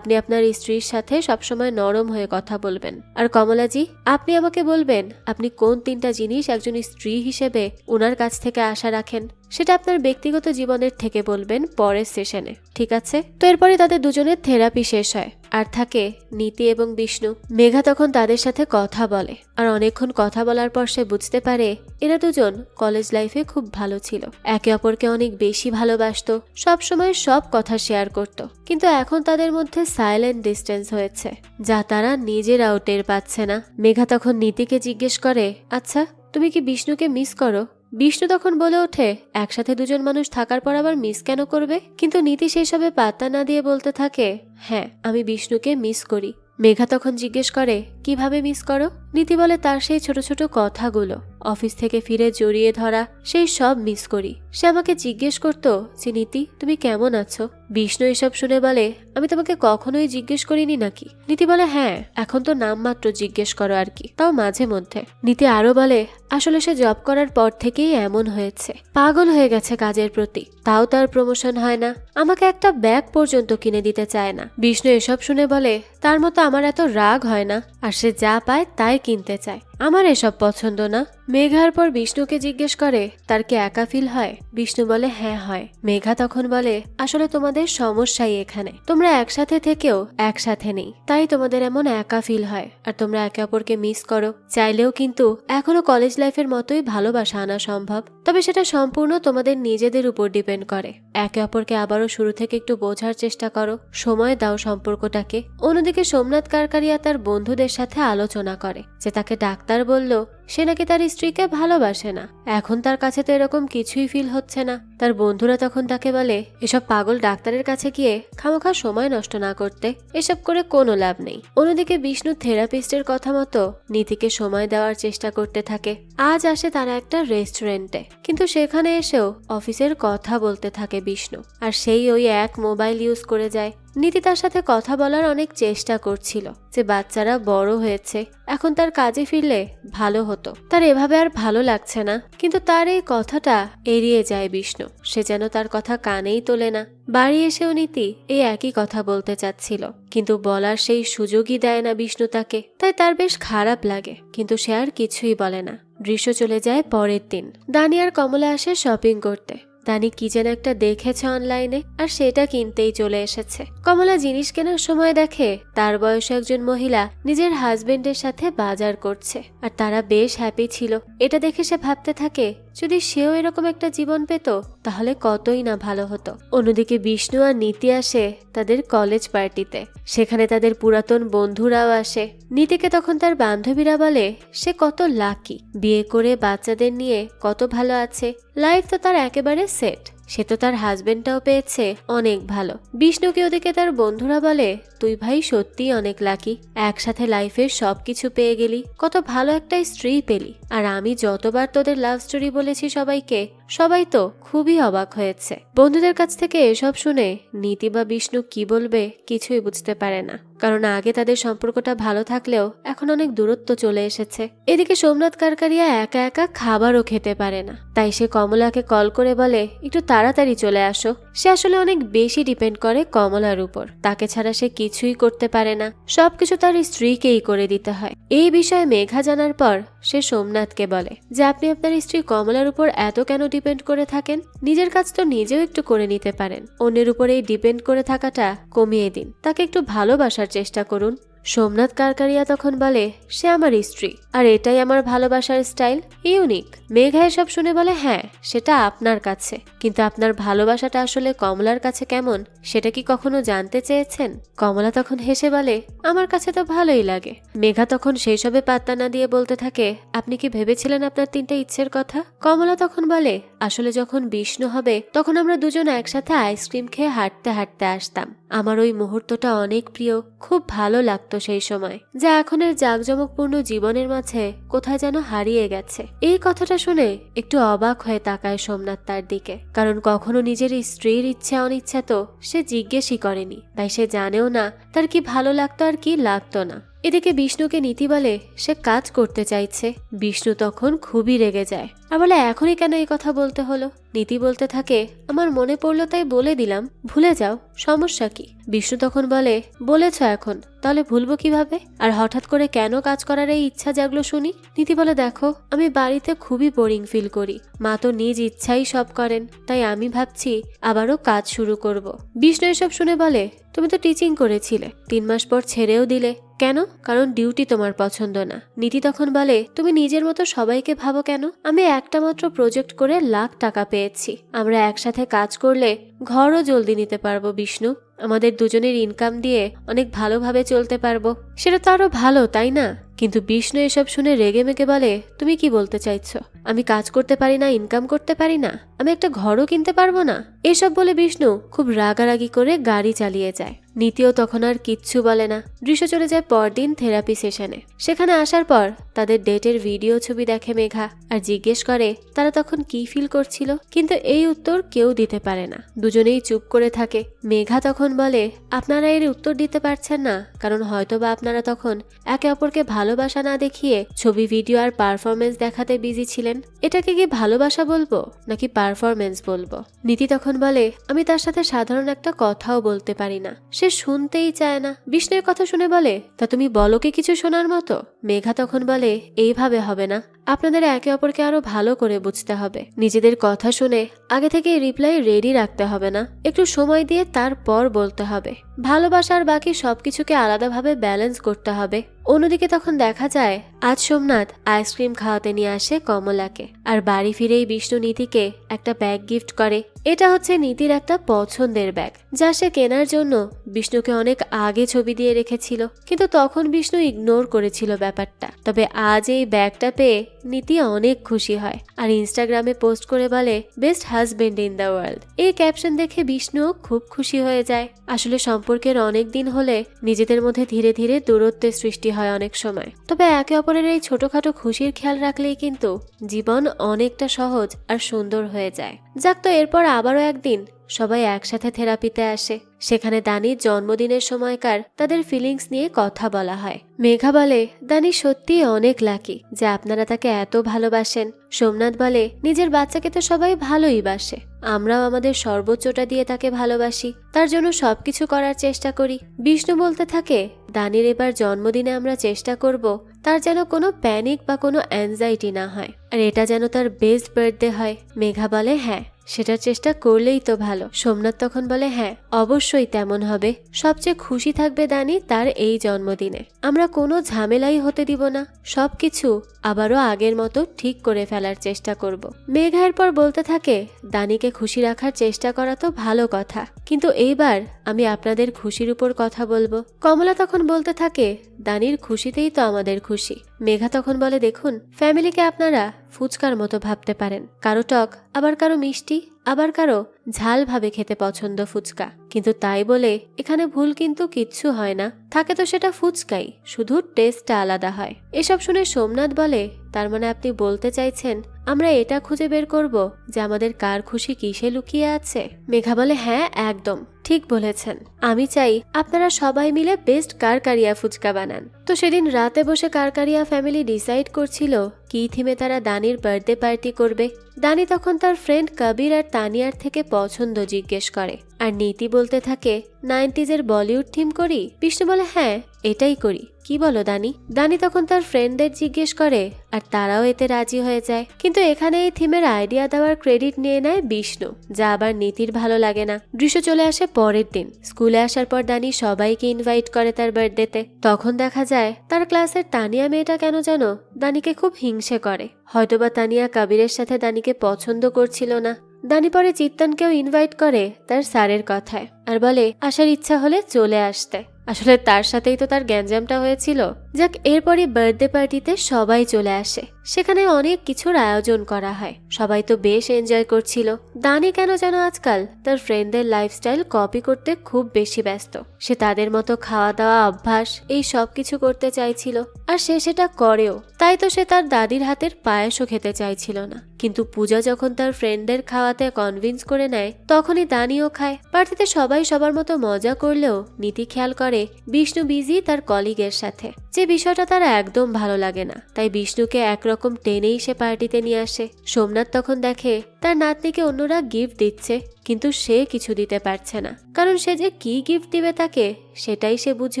Speaker 1: আপনার স্ত্রীর সাথে সবসময় নরম হয়ে কথা বলবেন। আর কমলাজি, আপনি আমাকে বলবেন আপনি কোন 3টা জিনিস একজন স্ত্রী হিসেবে উনার কাছ থেকে আশা রাখেন, সেটা আপনার ব্যক্তিগত জীবনের থেকে বলবেন পরের সেশনে, ঠিক আছে? তো এরপরে তাদের দুজনের থেরাপি শেষ হয় আর থাকে নীতি এবং বিষ্ণু। মেঘা তখন তাদের সাথে কথা বলে আর অনেকক্ষণ কথা বলার পর সে বুঝতে পারে এরা দুজন কলেজ লাইফে খুব ভালো ছিল, একে অপরকে অনেক বেশি ভালোবাসতো, সব সময় সব কথা শেয়ার করত। কিন্তু এখন তাদের মধ্যে সাইলেন্ট ডিস্টেন্স হয়েছে, যা তারা নিজেরাও টের পাচ্ছে না। মেঘা তখন নীতিকে জিজ্ঞেস করে আচ্ছা, তুমি কি বিষ্ণুকে মিস করো? বিষ্ণু তখন বলে ওঠে একসাথে দুজন মানুষ থাকার পর আবার মিস কেন করবে? কিন্তু নীতি সেই সবে পাত্তা না দিয়ে বলতে থাকে হ্যাঁ, আমি বিষ্ণুকে মিস করি। মেঘা তখন জিজ্ঞেস করে কিভাবে মিস করো? নীতি বলে তার সেই ছোট ছোট কথাগুলো, অফিস থেকে ফিরে জড়িয়ে ধরা, সেই সব মিস করি। সে আমাকে জিজ্ঞেস করতো যে নীতি তুমি কেমন আছো? বিষ্ণু এসব শুনে বলে আমি তোমাকে কখনোই জিজ্ঞেস করিনি নাকি? নীতি বলে হ্যাঁ, এখন তো নামমাত্র জিজ্ঞেস করো আর কি, তাও মাঝে মধ্যে। নীতি আরো বলে আসলে সে জব করার পর থেকেই এমন হয়েছে, পাগল হয়ে গেছে কাজের প্রতি, তাও তার প্রমোশন হয় না, আমাকে একটা ব্যাগ পর্যন্ত কিনে দিতে চায় না। বিষ্ণু এসব শুনে বলে তার মতো আমার এত রাগ হয় না, আর সে যা পায় তাই কিনতে চায়, আমার এসব পছন্দ না। মেঘার পর বিষ্ণুকে জিজ্ঞেস করে তার কি একা ফিল হয়? বিষ্ণু বলে হ্যাঁ হয়। মেঘা তখন বলে আসলে তোমাদের সমস্যাই এখানে, তোমরা একসাথে থেকেও একসাথে নেই, তাই তোমাদের এমন একা ফিল হয়, আর তোমরা একে অপরকে মিস করো। চাইলেও কিন্তু এখনো কলেজ লাইফের মতোই ভালোবাসা আনা সম্ভব, তবে সেটা সম্পূর্ণ তোমাদের নিজেদের উপর ডিপেন্ড করে। একে অপরকে আবারও শুরু থেকে একটু বোঝার চেষ্টা করো, সময় দাও সম্পর্কটাকে। অন্যদিকে সোমনাথ কারকারিয়া তার বন্ধুদের সাথে আলোচনা করে যে তাকে ডাক্তার বলল সে নাকি তার স্ত্রীকে ভালোবাসে না, এখন তার কাছে তো এরকম কিছুই ফিল হচ্ছে না। তার বন্ধুরা তখন তাকে বলে এসব পাগল ডাক্তারের কাছে গিয়ে খামোখা সময় নষ্ট না করতে, এসব করে কোনো লাভ নেই। অন্যদিকে বিষ্ণু থেরাপিস্টের কথা মতো নীতিকে সময় দেওয়ার চেষ্টা করতে থাকে। আজ আসে তারা একটা রেস্টুরেন্টে, কিন্তু সেখানে এসেও অফিসের কথা বলতে থাকে বিষ্ণু, আর সেই ওই এক মোবাইল ইউজ করে যায়। নীতি তার সাথে কথা বলার অনেক চেষ্টা করছিল যে বাচ্চারা বড় হয়েছে, এখন তার কাজে ফিরলে ভালো হতো, তার এভাবে আর ভালো লাগছে না। কিন্তু তার এই কথাটা এড়িয়ে যায় বিষ্ণু, সে যেন তার কথা কানেই তোলে না। বাড়ি এসেও নীতি এই একই কথা বলতে চাচ্ছিল, কিন্তু বলার সেই সুযোগই দেয় না বিষ্ণু তাকে, তাই তার বেশ খারাপ লাগে, কিন্তু সে আর কিছুই বলে না। দৃশ্য চলে যায় পরের দিন। দানি আর কমলা আসে শপিং করতে। দানি কি যেন একটা দেখেছে অনলাইনে আর সেটা কিনতেই চলে এসেছে। কমলা জিনিস কেনার সময় দেখে তার বয়সে একজন মহিলা নিজের হাজবেন্ডের সাথে বাজার করছে আর তারা বেশ হ্যাপি ছিল। এটা দেখে সে ভাবতে থাকে যদি সেও এরকম একটা জীবন পেত তাহলে কতই না ভালো হতো। অন্যদিকে বিষ্ণু আর নীতি আসে তাদের কলেজ পার্টিতে, সেখানে তাদের পুরাতন বন্ধুরাও আসে। নীতিকে তখন তার বান্ধবীরা বলে সে কত লাকি, বিয়ে করে বাচ্চাদের নিয়ে কত ভালো আছে, লাইফ তো তার একেবারে সেট, সে তো তার হাজবেন্ডটাও পেয়েছে অনেক ভালো। বিষ্ণুকে ওদিকে তার বন্ধুরা বলে তুই ভাই সত্যিই অনেক লাকি, একসাথে লাইফের সবকিছু পেয়ে গেলি, কত ভালো একটা স্ত্রী পেলি, আর আমি যতবার তোদের লাভ স্টোরি বলেছি সবাইকে, সবাই তো খুবই অবাক হয়েছে। বন্ধুদের কাছ থেকে এসব শুনে নীতি বা বিষ্ণু কি বলবে কিছুই বুঝতে পারে না, কারণ আগে তাদের সম্পর্কটা ভালো থাকলেও এখন অনেক দূরত্ব চলে এসেছে। এদিকে সোমনাথ কারকারিয়া একা একা খাবারও খেতে পারে না, তাই সে কমলাকে কল করে বলে একটু তাড়াতাড়ি চলে আসো। সে আসলে অনেক বেশি ডিপেন্ড করে কমলার উপর, তাকে ছাড়া সে কিছুই করতে পারে না, সবকিছু তার স্ত্রীকেই করে দিতে হয়। এই বিষয়ে মেঘা জানার পর সে সোমনাথকে বলে যে আপনি আপনার স্ত্রী কমলার উপর এত কেন ডিপেন্ড করে থাকেন, নিজের কাজ তো নিজেও একটু করে নিতে পারেন, অন্যের উপর এই ডিপেন্ড করে থাকাটা কমিয়ে দিন, তাকে একটু ভালোবাসার চেষ্টা করুন। সোমনাথ কারকারিয়া তখন বলে, সে আমার স্ত্রী, আর এটাই আমার ভালোবাসার স্টাইল, ইউনিক। মেঘা এসব শুনে বলে, হ্যাঁ সেটা আপনার কাছে, কিন্তু আপনার ভালোবাসাটা আসলে কমলার কাছে কেমন সেটা কি কখনো জানতে চেয়েছেন? কমলা তখন হেসে বলে, আমার কাছে তো ভালোই লাগে। মেঘা তখন সেই সবে পাত্তা না দিয়ে বলতে থাকে, আপনি কি ভেবেছিলেন আপনার 3টা ইচ্ছের কথা? কমলা তখন বলে, আসলে যখন বিষ্ণু হবে তখন আমরা দুজন একসাথে আইসক্রিম খেয়ে হাঁটতে হাঁটতে আসতাম। আমার ওই মুহূর্তটা অনেক প্রিয়, খুব ভালো লাগতো সেই সময়, যা এখনের জাঁকজমকপূর্ণ জীবনের মাঝে কোথায় যেন হারিয়ে গেছে। এই কথাটা শুনে একটু অবাক হয়ে তাকায় সোমনাথ তার দিকে, কারণ কখনো নিজের স্ত্রীর ইচ্ছা অনিচ্ছা তো সে জিজ্ঞেসই করেনি, তাই সে জানেও না তার কি ভালো লাগতো আর কি লাগতো না। এদিকে বিষ্ণুকে নীতি বলে সে কাজ করতে চাইছে। বিষ্ণু তখন খুবই রেগে যায়, আর বলে, এখনই কেন এই কথা বলতে হলো? নীতি বলতে থাকে, আমার মনে পড়লো তাই বলে দিলাম, ভুলে যাও, সমস্যা কি? বিষ্ণু তখন বলে, বলেছ এখন, তাহলে ভুলবো কিভাবে? আর হঠাৎ করে কেন কাজ করার এই ইচ্ছা জাগলো শুনি? নীতি বলে, দেখো আমি বাড়িতে খুবই বোরিং ফিল করি, মা তো নিজ ইচ্ছাই সব করেন, তাই আমি ভাবছি আবারও কাজ শুরু করব। বিষ্ণু এসব শুনে বলে, তুমি তো টিচিং করেছিলে, 3 মাস পর ছেড়েও দিলে কেন? কারণ ডিউটি তোমার পছন্দ না। নীতি তখন বলে, তুমি নিজের মতো সবাইকে ভাবো কেন? আমি একটা মাত্র প্রজেক্ট করে লাখ টাকা পেয়েছি, আমরা একসাথে কাজ করলে ঘরও জলদি নিতে পারবো বিষ্ণু, আমাদের দুজনের ইনকাম দিয়ে অনেক ভালোভাবে চলতে পারবো, সেটা তো আরো ভালো, তাই না? কিন্তু বিষ্ণু এসব শুনে রেগে মেগে বলে, তুমি কি বলতে চাইছো? আমি কাজ করতে পারি না, ইনকাম করতে পারি না, আমি একটা ঘরও কিনতে পারবো না? এসব বলে বিষ্ণু খুব রাগারাগি করে গাড়ি চালিয়ে যায়। নীতিও তখন আর কিচ্ছু বলে না। দৃশ্য চলে যায় পরদিন থেরাপি সেশনে। সেখানে আসার পর তাদের ডেটের ভিডিও ছবি দেখে মেঘা, আর জিজ্ঞেস করে তারা তখন কি ফিল করছিল, কিন্তু এই উত্তর কেউ দিতে পারে না, দুজনেই চুপ করে থাকে। মেঘা তখন বলে, আপনারা এর উত্তর দিতে পারছেন না কারণ হয়তোবা আপনারা তখন একে অপরকে ভালোবাসা না দেখিয়ে ছবি, ভিডিও আর পারফরমেন্স দেখাতে বিজি ছিলেন। এটাকে কি ভালোবাসা বলবো নাকি পারফরমেন্স বলবো? নীতি তখন বলে, আমি তার সাথে সাধারণ একটা কথাও বলতে পারি না, সে শুনতেই চায় না। বিষ্ণুর কথা শুনে বলে, তা তুমি বলো কি কিছু শোনার মতো? মেঘা তখন বলে, এইভাবে হবে না, আপনাদের একে অপরকে আরো ভালো করে বুঝতে হবে, নিজেদের কথা শুনে আগে থেকে রিপ্লাই রেডি রাখতে হবে না, একটু সময় দিয়ে তারপর বলতে হবে। ভালোবাসার বাকি সবকিছুকে আলাদাভাবে ব্যালেন্স করতে হবে। অন্যদিকে তখন দেখা যায় আজ সোমনাথ আইসক্রিম খাওয়াতে নিয়ে আসে কমলাকে, আর বাড়ি ফিরেই বিষ্ণু নীতিকে একটা ব্যাগ গিফট করে। এটা হচ্ছে নীতির একটা পছন্দের ব্যাগ, যা সে কেনার জন্য বিষ্ণুকে অনেক আগে ছবি দিয়ে রেখেছিল, কিন্তু তখন বিষ্ণু ইগনোর করেছিল ব্যাপারটা। তবে আজ এই ব্যাগটা পেয়ে নীতি অনেক খুশি হয়, আর ইনস্টাগ্রামে পোস্ট করে বলে, best husband in the world. এই ক্যাপশন দেখে বিষ্ণুও খুব খুশি হয়ে যায়। আসলে সম্পর্কের অনেক দিন হলে নিজেদের মধ্যে ধীরে ধীরে দূরত্বের সৃষ্টি হয় অনেক সময়, তবে একে অপরের এই ছোটখাটো খুশির খেয়াল রাখলেই কিন্তু জীবন অনেকটা সহজ আর সুন্দর হয়ে যায়। যাক, তো এরপর আবারও একদিন সবাই একসাথে থেরাপিতে আসে। সেখানে দানির জন্মদিনের সময়কার তাদের ফিলিংস নিয়ে কথা বলা হয়। মেঘা বলে, দানি সত্যি অনেক লাকি যে আপনারা তাকে এত ভালোবাসেন। সোমনাথ বলে, নিজের বাচ্চাকে তো সবাই ভালোই বাসে, আমরাও আমাদের সর্বোচ্চটা দিয়ে তাকে ভালোবাসি, তার জন্য সবকিছু করার চেষ্টা করি। বিষ্ণু বলতে থাকে, দানির এবার জন্মদিনে আমরা চেষ্টা করব তার যেন কোনো প্যানিক বা কোনো অ্যাংজাইটি না হয়, আর এটা যেন তার বেস্ট বার্থডে হয়। মেঘা বলে, হ্যাঁ সেটার চেষ্টা করলেই তো ভালো। সোমনাথ তখন বলে, হ্যাঁ অবশ্যই তেমন হবে, সবচেয়ে খুশি থাকবে দানি তার এই জন্মদিনে, আমরা কোনো ঝামেলাই হতে দিব না, সবকিছু আবারও আগের মতো ঠিক করে ফেলার চেষ্টা করব। মেঘা এরপর বলতে থাকে, দানিকে খুশি রাখার চেষ্টা করা তো ভালো কথা, কিন্তু এইবার আমি আপনাদের খুশির উপর কথা বলবো। কমলা তখন বলতে থাকে, দানির খুশিতেই তো আমাদের খুশি। মেঘা তখন বলে, দেখুন ফ্যামিলিকে আপনারা ফুচকার মতো ভাবতে পারেন, কারো টক, আবার কারো মিষ্টি, আবার কারো ঝাল ভাবে খেতে পছন্দ ফুচকা, কিন্তু তাই বলে এখানে ভুল কিন্তু কিচ্ছু হয় না, থাকে তো সেটা ফুচকাই, শুধু টেস্টটা আলাদা হয়। এসব শুনে সোমনাথ বলে, তার মানে আপনি বলতে চাইছেন আমরা এটা খুঁজে বের করব যে আমাদের কার খুশি কিসে লুকিয়ে আছে? মেঘা বলে, হ্যাঁ একদম ঠিক বলেছেন, আমি চাই আপনারা সবাই মিলে বেস্ট কারকারিয়া ফুচকা বানান। তো সেদিন রাতে বসে কারকারিয়া ফ্যামিলি ডিসাইড করছিল কি থিমে তারা দানির বার্থডে পার্টি করবে। দানি তখন তার ফ্রেন্ড কবির আর তানিয়ার থেকে পছন্দ জিজ্ঞেস করে, আর নীতি বলতে থাকে 90s এর বলিউড থিম করি। বিষ্ণু বলে, হ্যাঁ এটাই করি, কি বলো দানি? দানি তখন তার ফ্রেন্ডদের জিজ্ঞেস করে আর তারাও এতে রাজি হয়ে যায়। কিন্তু এখানে এই থিমের আইডিয়া দেওয়ার ক্রেডিট নিয়ে নেয় বিষ্ণু, যা আবার নীতির ভালো লাগে না। দৃশ্য চলে আসে পরের দিন। স্কুলে আসার পর দানি সবাইকে ইনভাইট করে তার বার্থডেতে। তখন দেখা যায় তার ক্লাসের তানিয়া মেয়েটা কেন যেন দানিকে খুব হিংসে করে। হয়তোবা তানিয়া কবিরের সাথে দানিকে পছন্দ করছিল না। দানি পরে চিত্তানকেও ইনভাইট করে তার স্যারের কথায় আর বলে আসার ইচ্ছা হলে চলে আসতে। আসলে তার সাথেই তো তার গ্যাঞ্জামটা হয়েছিল। যাক, এরপরই বার্থডে পার্টিতে সবাই চলে আসে। সেখানে অনেক কিছুর আয়োজন করা হয়। সবাই তো বেশ এনজয় করছিল। দানি কেন যেন আজকাল তার ফ্রেন্ডদের লাইফস্টাইল কপি করতে খুব বেশি ব্যস্ত। সে তাদের মতো খাওয়া দাওয়া, অভ্যাস এই সব কিছু করতে চাইছিল, আর সে সেটা করেও। তাই তো সে তার দাদির হাতের পায়েসও খেতে চাইছিল না। কিন্তু পূজা যখন তার ফ্রেন্ডদের খাওয়াতে কনভিন্স করে নেয়, তখনই দানিও খায়। পার্টিতে সবাই সবার মতো মজা করলেও নীতি খেয়াল করে বিষ্ণু বিজি তার কলিগের সাথে, যে বিষয়টা তার একদম ভালো লাগে না। তাই বিষ্ণুকে একরকম টেনেই সে পার্টিতে নিয়ে আসে। সোমনাথ তখন দেখে তার নাতনিকে অন্যরা গিফট দিচ্ছে, কিন্তু সে কিছু দিতে পারছে না, কারণ সে যে কি গিফট দিবে তাকে সেটাই সে বুঝে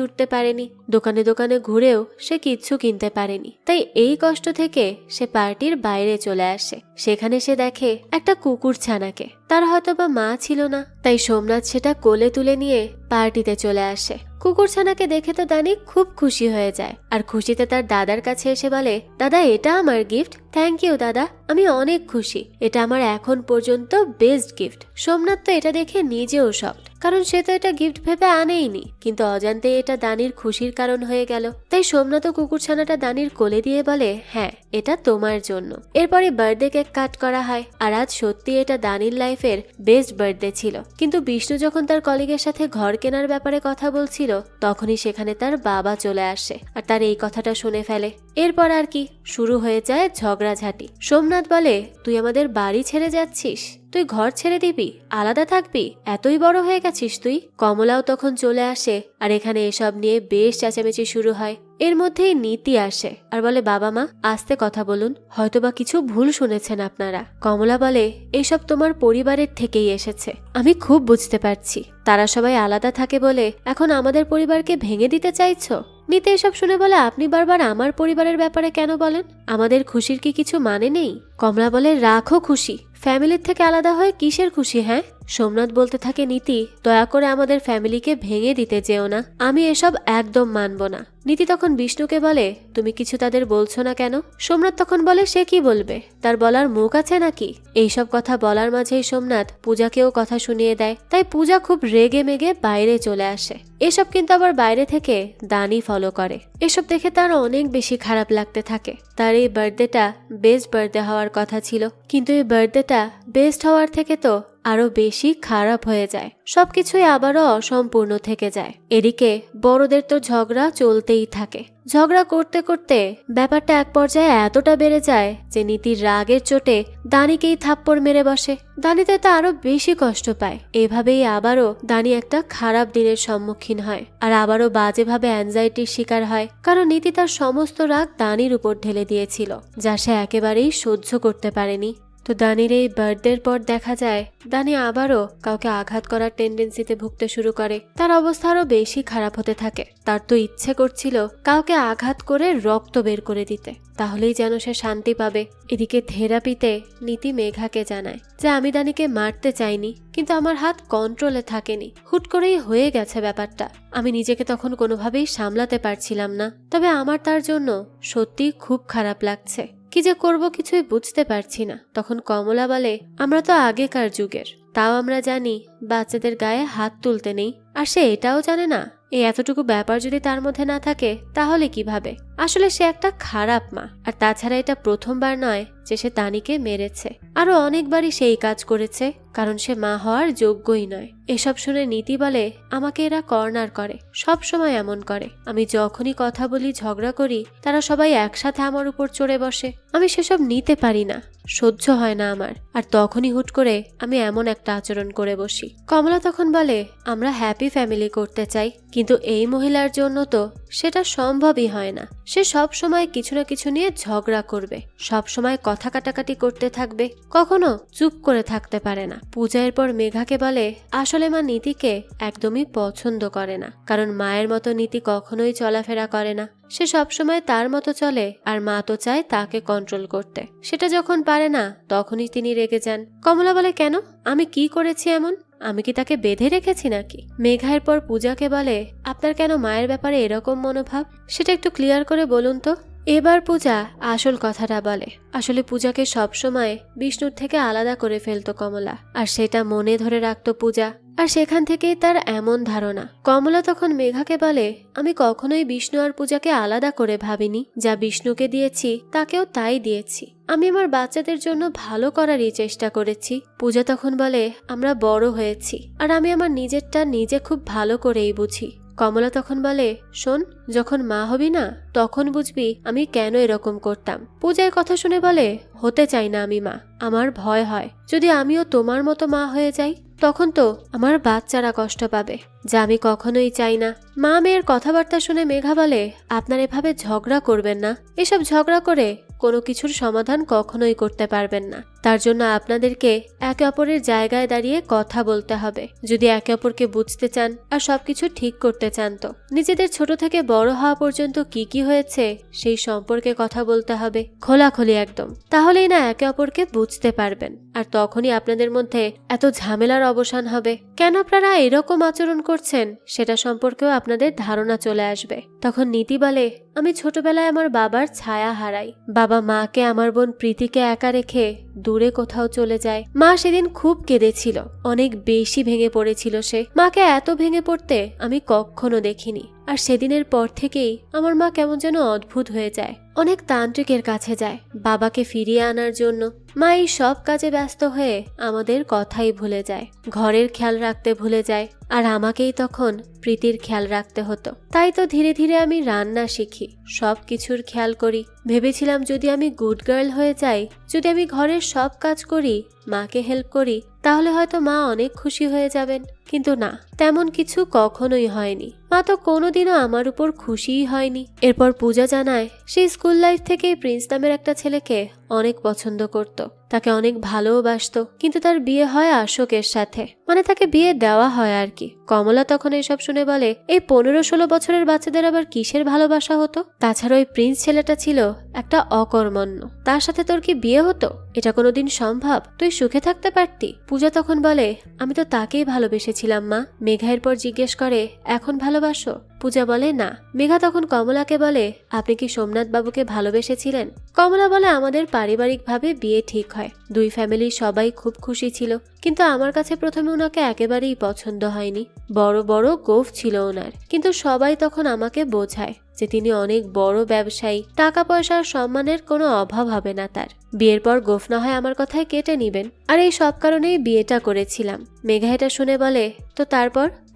Speaker 1: উঠতে পারেনি। দোকানে দোকানে ঘুরেও সে কিচ্ছু কিনতে পারেনি। তাই এই কষ্ট থেকে সে পার্টির বাইরে চলে আসে। সেখানে সে দেখে একটা কুকুর ছানাকে। তার হয়তোবা মা ছিল না, তাই সোমনাথ সেটা কোলে তুলে নিয়ে পার্টিতে চলে আসে। কুকুরছানাকে দেখে তো দানি খুব খুশি হয়ে যায়, আর খুশিতে তার দাদার কাছে এসে বলে, দাদা এটা আমার গিফট। থ্যাংক ইউ দাদা, আমি অনেক খুশি। এটা আমার এখন পর্যন্ত বেস্ট গিফট। সোমনাথ তো এটা দেখে নিজেও শকড, কারণ সে তো এটা গিফট ভেবে আনেইনি, কিন্তু অজান্তে এটা দানির খুশির কারণ হয়ে গেল। তাই সোমনাথ কুকুরছানাটা দানির কোলে দিয়ে বলে, হ্যাঁ এটা তোমার জন্য। এরপরে বার্থডে কেক কাট করা হয়। আর আজ সত্যি এটা দানির লাইফের বেস্ট বার্থডে ছিল। কিন্তু বিষ্ণু যখন তার কলিগের সাথে ঘর কেনার ব্যাপারে কথা বলছিল, তখনই সেখানে তার বাবা চলে আসে আর তার এই কথাটা শুনে ফেলে। এরপর আর কি শুরু হয়ে যায় ঝগড়াঝাটি। সোমনাথ বলে, তুই আমাদের বাড়ি ছেড়ে যাচ্ছিস? তুই ঘর ছেড়ে দিবি? আলাদা থাকবি? এতই বড় হয়ে গেছিস তুই? কমলাও তখন চলে আসে, আর এখানে এসব নিয়ে বেশ চেঁচামেচি শুরু হয়। এর মধ্যেই নীতি আসে আর বলে, বাবা মা আস্তে কথা বলুন, হয়তোবা কিছু ভুল শুনেছেন আপনারা। কমলা বলে, এসব তোমার পরিবারের থেকেই এসেছে। আমি খুব বুঝতে পারছি, তারা সবাই আলাদা থাকে বলে এখন আমাদের পরিবারকে ভেঙে দিতে চাইছো। নীতি এসব শুনে বলে, আপনি বারবার আমার পরিবারের ব্যাপারে কেন বলেন? আমাদের খুশির কি কিছু মানে নেই? কমলা বলে, রাখো খুশি, ফ্যামিলির থেকে আলাদা হয়ে কিসের খুশি? হ্যাঁ। সোমনাথ বলতে থাকে, নীতি দয়া করে আমাদের ফ্যামিলিকে ভেঙে দিতে যেও না, আমি এসব একদম মানব না। নীতি তখন বিষ্ণুকে বলে, তুমি কিছু তাদের বলছো না কেন? সোমনাথ তখন বলে, সে কি বলবে, তার বলার মুখ আছে নাকি? এইসব কথা বলার মাঝেই সোমনাথ পূজাকেও কথা শুনিয়ে দেয়। তাই পূজা খুব রেগে মেগে বাইরে চলে আসে। এসব কিন্তু আবার বাইরে থেকে দানি ফলো করে। এসব দেখে তার অনেক বেশি খারাপ লাগতে থাকে। তার এই বার্থডেটা বেস্ট বার্থডে হওয়ার কথা ছিল, কিন্তু এই বার্থডেটা বেস্ট হওয়ার থেকে তো আরো বেশি খারাপ হয়ে যায়। সবকিছুই আবারও অসম্পূর্ণ থেকে যায়। এদিকে বড়দের তো ঝগড়া চলতেই থাকে। ঝগড়া করতে করতে ব্যাপারটা এক পর্যায়ে এতটা বেড়ে যায় যে নীতির রাগের চোটে দানিকেই থাপ্পড় মেরে বসে। দানি তো আরো বেশি কষ্ট পায়। এভাবেই আবারও দানি একটা খারাপ দিনের সম্মুখীন হয়, আর আবারও বাজেভাবে অ্যাংজাইটির শিকার হয়, কারণ নীতি তার সমস্ত রাগ দানির উপর ঢেলে দিয়েছিল, যা সে একেবারেই সহ্য করতে পারেনি। তো দানির এই বার্থডের পর দেখা যায় দানি আবারও কাউকে আঘাত করার টেন্ডেন্সিতে ভুগতে শুরু করে। তার অবস্থা আরো বেশি খারাপ হতে থাকে। তার তো ইচ্ছে করছিল কাউকে আঘাত করে রক্ত বের করে দিতে, তাহলেই যেন সে শান্তি পাবে। এদিকে থেরাপিতে নীতি মেঘাকে জানায় যে, আমি দানিকে মারতে চাইনি, কিন্তু আমার হাত কন্ট্রোলে থাকেনি, হুট করেই হয়ে গেছে ব্যাপারটা। আমি নিজেকে তখন কোনোভাবেই সামলাতে পারছিলাম না। তবে আমার তার জন্য সত্যি খুব খারাপ লাগছে। কি যে করব কিছুই বুঝতে পারছি না। তখন কমলা বলে, আমরা তো আগেকার যুগের, তাও আমরা জানি বাচ্চাদের গায়ে হাত তুলতে নেই। আর সে এটাও জানে না এই এতটুকু ব্যাপার যদি তার মধ্যে না থাকে তাহলে কিভাবে? আসলে সে একটা খারাপ মা। আর তাছাড়া এটা প্রথমবার নয় যে সে দানিকে মেরেছে, আরো অনেকবারই সেই কাজ করেছে, কারণ সে মা হওয়ার যোগ্যই নয়। এসব শুনে নীতি বলে, আমাকে এরা কর্নার করে, সব সময় এমন করে। আমি যখনই কথা বলি, ঝগড়া করি, তারা সবাই একসাথে আমার উপর চড়ে বসে। আমি সেসব নিতে পারি না, সহ্য হয় না আমার। আর তখনই হুট করে আমি এমন একটা আচরণ করে বসি। কমলা তখন বলে, আমরা হ্যাপি ফ্যামিলি করতে চাই, কিন্তু এই মহিলার জন্য তো সেটা সম্ভবই হয় না। সে সব সময় কিছু না কিছু নিয়ে ঝগড়া করবে, সব সময় কথা কাটাকাটি করতে থাকবে, কখনো চুপ করে থাকতে পারে না। পূজা এরপর মেঘাকে বলে আসলে মা নীতিকে একদমই পছন্দ করে না, কারণ মায়ের মতো নীতি কখনোই চলাফেরা করে না। সে সবসময় তার মতো চলে, আর মা তো চায় তাকে কন্ট্রোল করতে। সেটা যখন পারে না তখনই তিনি রেগে যান। কমলা বলে কেন, আমি কি করেছি এমন? আমি কি তাকে বেঁধে রেখেছি নাকি? মেঘা এরপর পূজাকে বলে আপনার কেন মায়ের ব্যাপারে এরকম মনোভাব, সেটা একটু ক্লিয়ার করে বলুন তো। এবার পূজা আসল কথাটা বলে। আসলে পূজাকে সবসময় বিষ্ণুর থেকে আলাদা করে ফেলতো কমলা, আর সেটা মনে ধরে রাখতো পূজা, আর সেখান থেকেই তার এমন ধারণা। কমলা তখন মেঘাকে বলে আমি কখনোই বিষ্ণু আর পূজাকে আলাদা করে ভাবিনি, যা বিষ্ণুকে দিয়েছি তাকেও তাই দিয়েছি। আমি আমার বাচ্চাদের জন্য ভালো করারই চেষ্টা করেছি। পূজা তখন বলে আমরা বড় হয়েছি, আর আমি আমার নিজেরটা নিজে খুব ভালো করেই বুঝি। কমলা তখন বলে শোন, যখন মা হবি না তখন বুঝবি আমি কেন এরকম করতাম। পূজার কথা শুনে বলে হতে চাই না আমি মা, আমার ভয় হয় যদি আমিও তোমার মতো মা হয়ে যাই, তখন তো আমার বাচ্চারা কষ্ট পাবে, যা আমি কখনোই চাই না। মা মেয়ের কথাবার্তা শুনে মেঘা বলে আপনার এভাবে ঝগড়া করবেন না, এসব ঝগড়া করে কোনো কিছুর সমাধান কখনোই করতে পারবেন না। তার জন্য আপনাদেরকে একে অপরের জায়গায় দাঁড়িয়ে কথা বলতে হবে। যদি একে অপরকে বুঝতে চান আর সবকিছু ঠিক করতে চান, তো নিজেদের ছোট থেকে বড় হওয়া পর্যন্ত কি কি হয়েছে সেই সম্পর্কে কথা বলতে হবে, খোলাখুলি একদম। তাহলেই না একে অপরকে বুঝতে পারবেন, আর তখনই আপনাদের মধ্যে এত ঝামেলার অবসান হবে। কেন আপনারা এরকম আচরণ করছেন সেটা সম্পর্কেও আপনাদের ধারণা চলে আসবে। তখন নীতি বলে আমি ছোটবেলায় আমার বাবার ছায়া হারাই। বাবা মাকে, আমার বোন প্রীতিকে একা রেখে দূরে কোথাও চলে যায়। মা সেদিন খুব কেঁদেছিল, অনেক বেশি ভেঙে পড়েছিল সে। মাকে এত ভেঙে পড়তে আমি কখনো দেখিনি। আর সেদিনের পর থেকেই আমার মা কেমন যেন অদ্ভুত হয়ে যায়, অনেক তান্ত্রিকের কাছে যায় বাবাকে ফিরিয়ে আনার জন্য। মা এই সব কাজে ব্যস্ত হয়ে আমাদের কথাই ভুলে যায়, ঘরের খেয়াল রাখতে ভুলে যায়, আর আমাকেই তখন প্রীতির খেয়াল রাখতে হতো। তাই তো ধীরে ধীরে আমি রান্না শিখি, সব কিছুর খেয়াল করি। ভেবেছিলাম যদি আমি গুড গার্ল হয়ে যাই, যদি আমি ঘরের সব কাজ করি, মাকে হেল্প করি, তাহলে হয়তো মা অনেক খুশি হয়ে যাবেন। কিন্তু না, তেমন কিছু কখনোই হয়নি। মা তো কোনোদিনও আমার উপর খুশিই হয়নি। এরপর পূজা জানায় সেই স্কুল লাইফ থেকে প্রিন্স নামের একটা ছেলেকে অনেক পছন্দ করত, তাকে অনেক ভালোবাসতো, কিন্তু তার বিয়ে হয় আশোকের সাথে, মানে তাকে বিয়ে দেওয়া হয় আর কি। কমলা তখন এসব শুনে বলে এই 15-16 বছরের বাচ্চাদের আবার কিসের ভালোবাসা হতো? তাছাড়া ওই প্রিন্স ছেলেটা ছিল একটা অকর্মণ্য, তার সাথে তোর কি বিয়ে হতো? এটা কোনোদিন সম্ভব? তুই সুখে থাকতে পারতি? পূজা তখন বলে আমি তো তাকেই ভালোবেসেছিলাম মা। মেঘা এরপর জিজ্ঞেস করে এখন ভালোবাসো? পূজা বলে না। মেঘা তখন কমলাকে বলে আপনি কি সোমনাথ বাবুকে ভালোবেসেছিলেন? কমলা বলে আমাদের পারিবারিকভাবে বিয়ে ঠিক হয়, দুই ফ্যামিলির সবাই খুব খুশি ছিল, কিন্তু আমার কাছে প্রথমে ওনাকে একেবারেই পছন্দ হয়নি। বড় বড় গোঁফ ছিল ওনার, কিন্তু সবাই তখন আমাকে বোঝায় যে তিনি অনেক বড় ব্যবসায়ী, টাকা পয়সা আর সম্মানের কোনো অভাব হবে না তার। বিয়ের পর গোঁফ না হয় আমার কথায় কেটে নিবেন, আর এই সব কারণেই বিয়েটা করেছিলাম। মেঘা এটা শুনে বলে তো